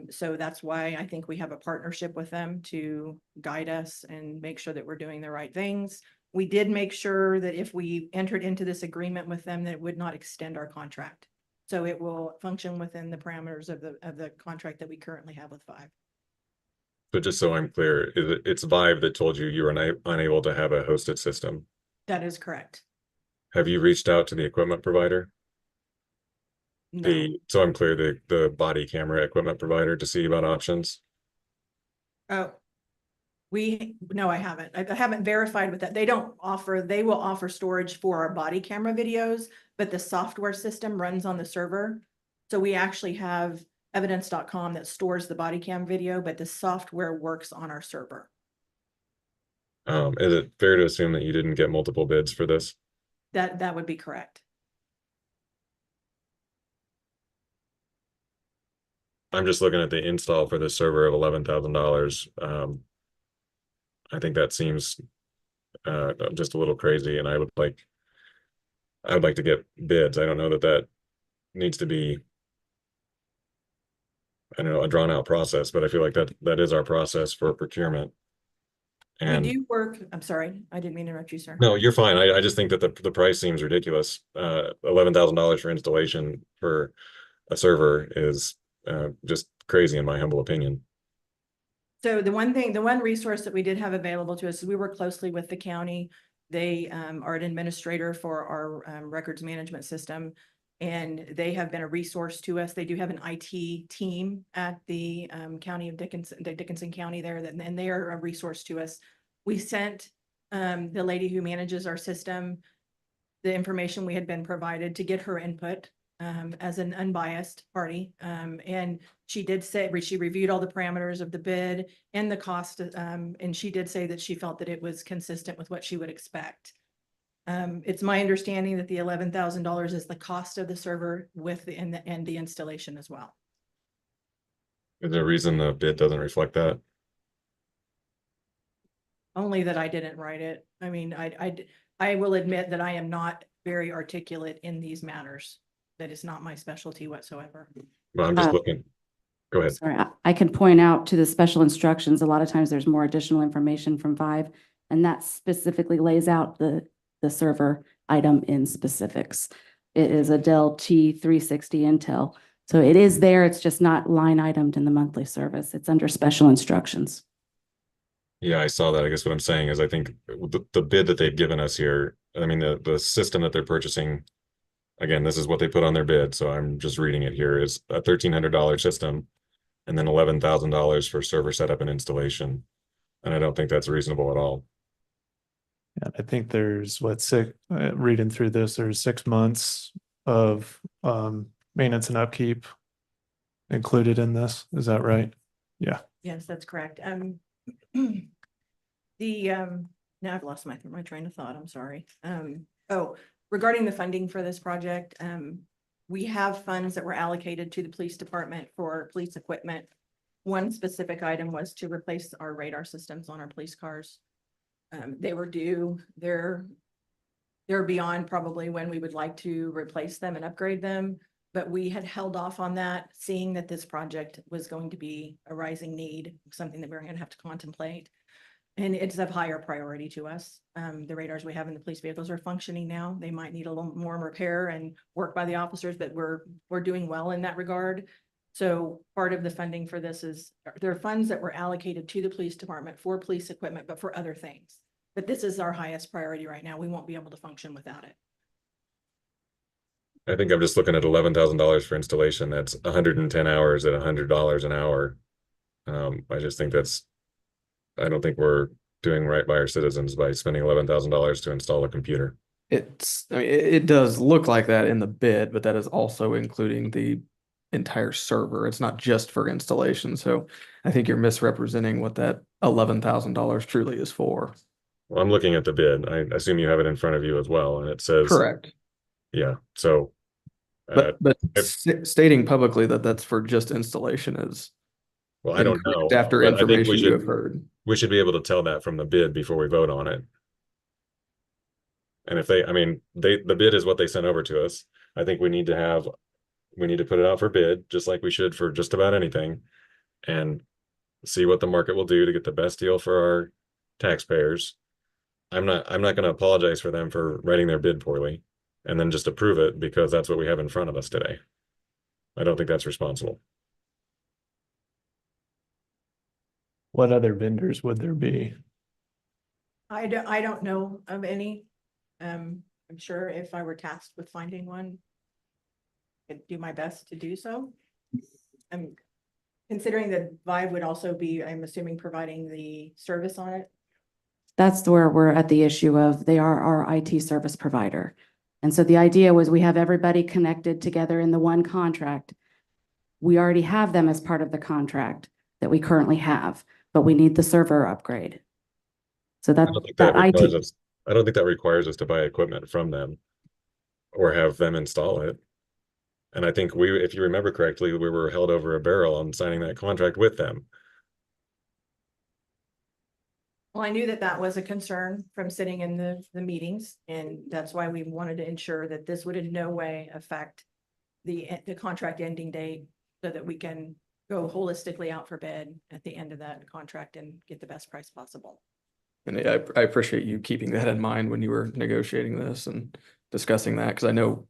So that's why I think we have a partnership with them to guide us and make sure that we're doing the right things. We did make sure that if we entered into this agreement with them, that it would not extend our contract. So it will function within the parameters of the contract that we currently have with Vive. But just so I'm clear, it's Vive that told you you were unable to have a hosted system. That is correct. Have you reached out to the equipment provider? No. So I'm clear, the body camera equipment provider to see about options? Oh, no, I haven't. I haven't verified with that. They will offer storage for our body camera videos, but the software system runs on the server. So we actually have evidence.com that stores the body cam video, but the software works on our server. Is it fair to assume that you didn't get multiple bids for this? That would be correct. I'm just looking at the install for the server of $11,000. I think that seems just a little crazy, and I would like to get bids. I don't know that needs to be, I don't know, a drawn out process, but I feel like that is our process for procurement. And we do work. I'm sorry, I didn't mean to interrupt you, sir. no, you're fine. I just think that the price seems ridiculous. $11,000 for installation for a server is just crazy in my humble opinion. So the one resource that we did have available to us is we work closely with the county. They are an administrator for our records management system, and they have been a resource to us. They do have an IT team at the county of Dickinson County there, and they are a resource to us. We sent the lady who manages our system the information we had been provided to get her input as an unbiased party. And she did say, she reviewed all the parameters of the bid and the cost. And she did say that she felt that it was consistent with what she would expect. It's my understanding that the $11,000 is the cost of the server with and the installation as well. Is there a reason the bid doesn't reflect that? Only that I didn't write it. I mean, I will admit that I am not very articulate in these matters. That is not my specialty whatsoever. Well, I'm just looking. Go ahead. Sorry, I can point out to the special instructions, a lot of times there's more additional information from Vive, and that specifically lays out the server item in specifics. It is a Dell T360 Intel. So it is there, it's just not line itemed in the monthly service. It's under special instructions. Yeah, I saw that. I guess what I'm saying is I think the bid that they've given us here, I mean, the system that they're purchasing, again, this is what they put on their bid, so I'm just reading it here, is a $1,300 system and then $11,000 for server setup and installation. And I don't think that's reasonable at all. And I think there's reading through this, there's 6 months of maintenance and upkeep included in this. Is that right? Yeah. Yes, that's correct. Now I've lost my train of thought. I'm sorry. Oh, regarding the funding for this project, we have funds that were allocated to the police department for police equipment. One specific item was to replace our radar systems on our police cars. They were due, they're beyond probably when we would like to replace them and upgrade them. But we had held off on that, seeing that this project was going to be a rising need, something that we were going to have to contemplate. And it's of higher priority to us. The radars we have in the police vehicles are functioning now. They might need a little more repair and work by the officers, but we're doing well in that regard. So part of the funding for this is, there are funds that were allocated to the police department for police equipment, but for other things. But this is our highest priority right now. We won't be able to function without it. I think I'm just looking at $11,000 for installation. That's 110 hours at $100 an hour. I just think I don't think we're doing right by our citizens by spending $11,000 to install a computer. I mean, it does look like that in the bid, but that is also including the entire server. It's not just for installation. So I think you're misrepresenting what that $11,000 truly is for. Well, I'm looking at the bid. I assume you have it in front of you as well, and it says, Correct. yeah, so. But stating publicly that that's for just installation is Well, I don't know. after but I think information you have heard. we should be able to tell that from the bid before we vote on it. And if I mean, the bid is what they sent over to us. I think we need to put it out for bid, just like we should for just about anything, and see what the market will do to get the best deal for our taxpayers. I'm not going to apologize for them for writing their bid poorly and then just approve it because that's what we have in front of us today. I don't think that's responsible. What other vendors would there be? I don't know of any. I'm sure if I were tasked with finding one, I'd do my best to do so. I'm considering that Vive would also be, I'm assuming, providing the service on it. That's where we're at the issue of they are our IT service provider. And so the idea was we have everybody connected together in the one contract. We already have them as part of the contract that we currently have, but we need the server upgrade. So that, I don't think that that requires IT, us. I don't think that requires us to buy equipment from them or have them install it. And I think if you remember correctly, we were held over a barrel on signing that contract with them. Well, I knew that that was a concern from sitting in the meetings, and that's why we wanted to ensure that this would in no way affect the contract ending date, so that we can go holistically out for bid at the end of that contract and get the best price possible. And I appreciate you keeping that in mind when you were negotiating this and discussing that, because I know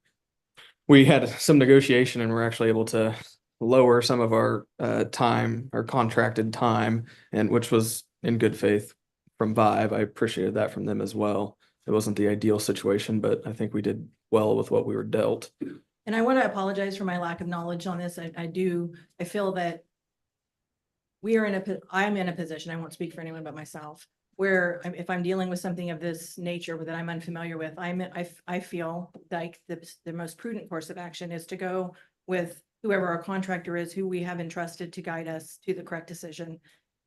we had some negotiation and we're actually able to lower some of our time, our contracted time, and which was in good faith from Vive. I appreciated that from them as well. It wasn't the ideal situation, but I think we did well with what we were dealt. And I want to apologize for my lack of knowledge on this. I feel that I'm in a position, I won't speak for anyone but myself, where if I'm dealing with something of this nature that I'm unfamiliar with, I feel like the most prudent course of action is to go with whoever our contractor is, who we have entrusted to guide us to the correct decision.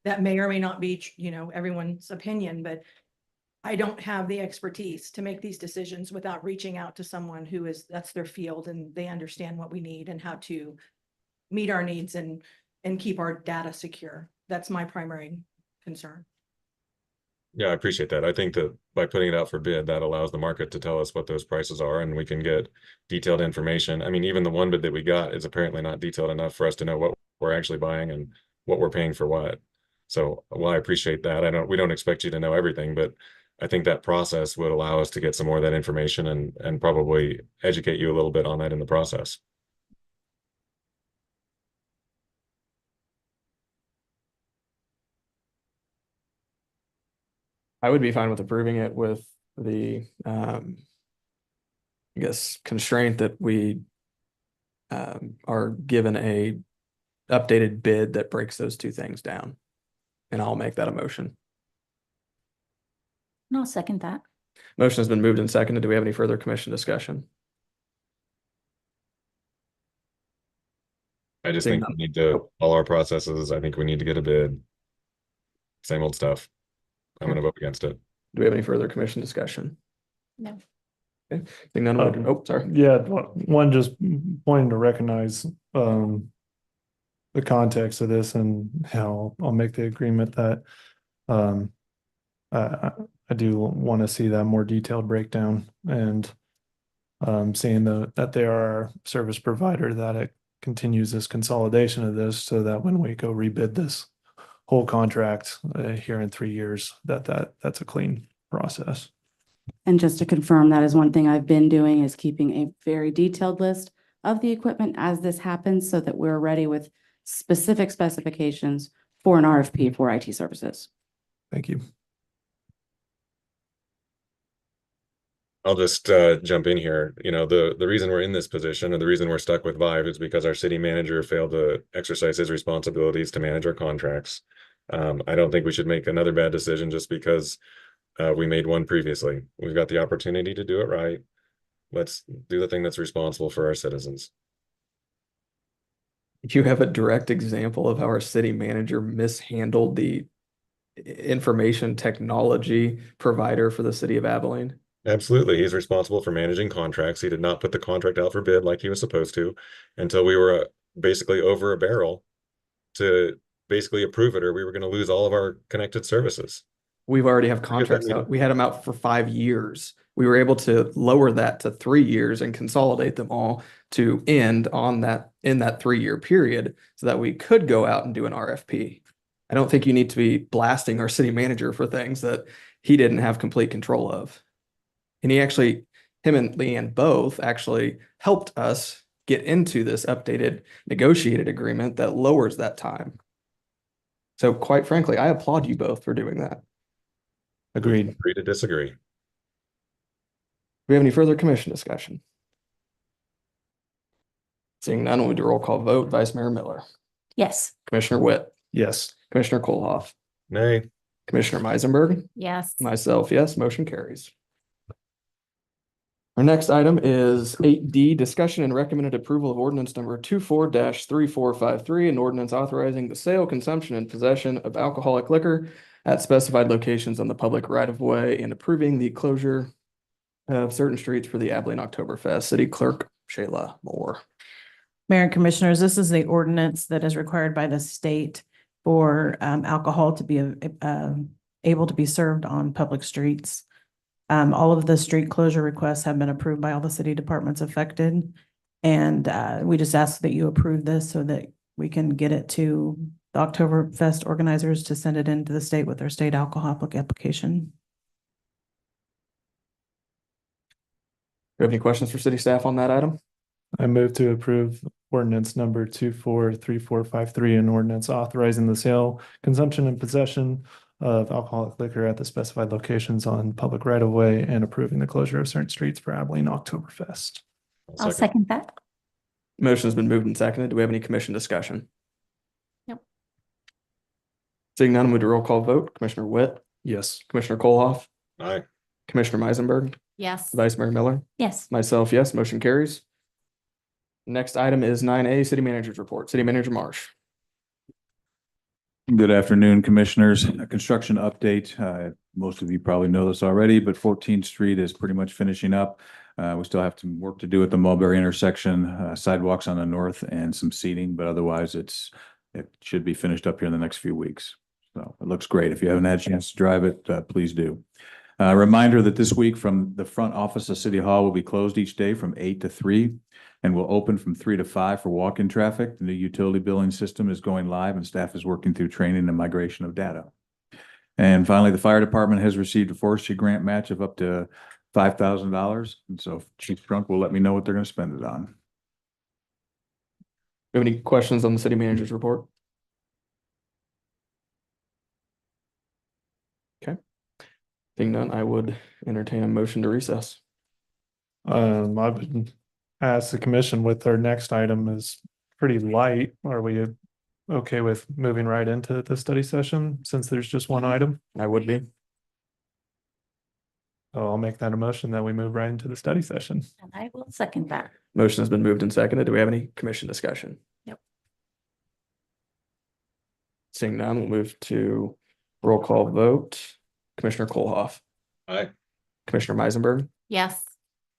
That may or may not be, everyone's opinion, but I don't have the expertise to make these decisions without reaching out to someone that's their field and they understand what we need and how to meet our needs and keep our data secure. That's my primary concern. Yeah, I appreciate that. I think that by putting it out for bid, that allows the market to tell us what those prices are and we can get detailed information. I mean, even the one bid that we got is apparently not detailed enough for us to know what we're actually buying and what we're paying for what. So, well, I appreciate that. We don't expect you to know everything, but I think that process would allow us to get some more of that information and probably educate you a little bit on that in the process. I would be fine with approving it with the, I guess, constraint that we are given a updated bid that breaks those two things down. And I'll make that a motion. And I'll second that. Motion has been moved and seconded. Do we have any further commission discussion? I just Seeing think we none. need to follow our processes. I think we need to get a bid. Same old stuff. I'm gonna vote against it. Do we have any further commission discussion? No. Okay, seeing none, oh, sorry. Yeah, one just wanting to recognize the context of this, and how I'll make the agreement that I do want to see that more detailed breakdown, and seeing that they are our service provider, that it continues this consolidation of this, so that when we go rebid this whole contract here in 3 years, that's a clean process. And just to confirm, that is one thing I've been doing, is keeping a very detailed list of the equipment as this happens, so that we're ready with specific specifications for an RFP for IT services. Thank you. I'll just jump in here. You know, the reason we're in this position, or the reason we're stuck with Vive, is because our city manager failed to exercise his responsibilities to manage our contracts. I don't think we should make another bad decision just because we made one previously. We've got the opportunity to do it right. Let's do the thing that's responsible for our citizens. You have a direct example of how our city manager mishandled the information technology provider for the city of Abilene. Absolutely. He's responsible for managing contracts. He did not put the contract out for bid like he was supposed to until we were basically over a barrel to basically approve it, or we were going to lose all of our connected services. We've already have contracts out. We had them out for 5 years. We were able to lower that to 3 years and consolidate them all to end on that, in that 3-year period, so that we could go out and do an RFP. I don't think you need to be blasting our city manager for things that he didn't have complete control of. And he actually, him and Leanne both actually helped us get into this updated negotiated agreement that lowers that time. So quite frankly, I applaud you both for doing that. Agreed. Agree to disagree. Do we have any further commission discussion? Seeing none, we do a roll call vote. Vice Mayor Miller, Yes. Commissioner Witt, Yes. Commissioner Kohlhoff, Nay. Commissioner Meisenberg, Yes. myself, yes, motion carries. Our next item is 8D, discussion and recommended approval of ordinance number 24-3453, an ordinance authorizing the sale, consumption, and possession of alcoholic liquor at specified locations on the public right of way, and approving the closure of certain streets for the Abilene Oktoberfest. City Clerk Shayla Moore. Mayor and Commissioners, this is the ordinance that is required by the state for alcohol to be able to be served on public streets. All of the street closure requests have been approved by all the city departments affected. And we just ask that you approve this so that we can get it to the Oktoberfest organizers to send it into the state with their state alcoholic application. Do you have any questions for city staff on that item? I move to approve ordinance number 243453, an ordinance authorizing the sale, consumption, and possession of alcoholic liquor at the specified locations on public right of way, and approving the closure of certain streets for Abilene Oktoberfest. I'll second that. Motion has been moved and seconded. Do we have any commission discussion? Nope. Seeing none, we do a roll call vote. Commissioner Witt, Yes. Commissioner Kohlhoff, Aye. Commissioner Meisenberg, Yes. Vice Mayor Miller, Yes. myself, yes, motion carries. Next item is 9A, City Manager's Report. City Manager Marsh. Good afternoon, Commissioners. A construction update. Most of you probably know this already, but 14th Street is pretty much finishing up. We still have some work to do at the Mulberry intersection, sidewalks on the north and some seating, but otherwise it should be finished up here in the next few weeks. So it looks great. If you haven't had a chance to drive it, please do. Reminder that this week from the front office of City Hall will be closed each day from 8 to 3 and will open from 3 to 5 for walk-in traffic. The new utility billing system is going live and staff is working through training and migration of data. And finally, the fire department has received a forestry grant match of up to $5,000. And so Chief Strunk will let me know what they're going to spend it on. Do you have any questions on the City Manager's Report? Okay. Seeing none, I would entertain a motion to recess. I would ask the commission with our next item is pretty light. Are we okay with moving right into the study session since there's just one item? I would be. So I'll make that a motion that we move right into the study session. And I will second that. Motion has been moved and seconded. Do we have any commission discussion? Nope. Seeing none, we'll move to roll call vote. Commissioner Kolhoff, Aye. Commissioner Meisenberg, Yes.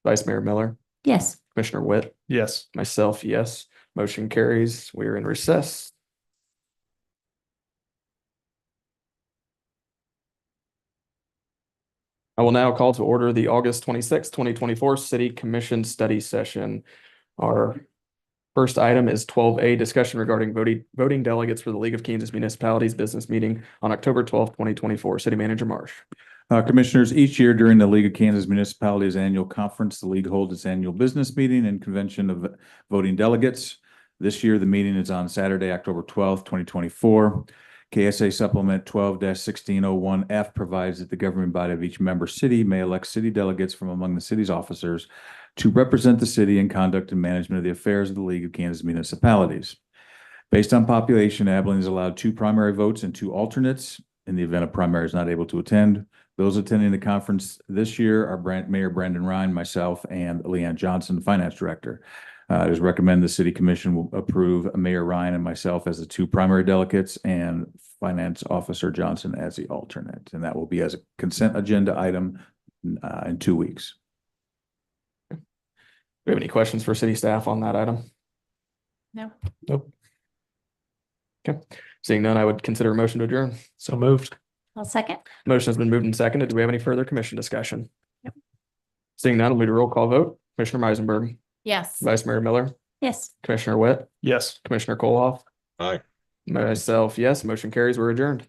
Vice Mayor Miller, Yes. Commissioner Witt, Yes. myself, yes. Motion carries. We are in recess. I will now call to order the August 26th, 2024 City Commission Study Session. Our first item is 12A, discussion regarding voting delegates for the League of Kansas Municipalities Business Meeting on October 12th, 2024. City Manager Marsh. Commissioners, each year during the League of Kansas Municipalities Annual Conference, the league holds its annual business meeting and convention of voting delegates. This year, the meeting is on Saturday, October 12th, 2024. KSA Supplement 12-1601F provides that the governing body of each member city may elect city delegates from among the city's officers to represent the city in conduct and management of the affairs of the League of Kansas Municipalities. Based on population, Abilene is allowed 2 primary votes and 2 alternates. In the event a primary is not able to attend, those attending the conference this year are Mayor Brandon Ryan, myself, and Leanne Johnson, Finance Director. It is recommended the City Commission will approve Mayor Ryan and myself as the 2 primary delegates and Finance Officer Johnson as the alternate. And that will be as a consent agenda item in 2 weeks. Do we have any questions for city staff on that item? No. Nope. Okay, seeing none, I would consider a motion to adjourn. So moved. I'll second. Motion has been moved and seconded. Do we have any further commission discussion? Yep. Seeing none, we'll do a roll call vote. Commissioner Meisenberg, Yes. Vice Mayor Miller, Yes. Commissioner Witt, Yes. Commissioner Kolhoff, Aye. myself, yes. Motion carries. We're adjourned.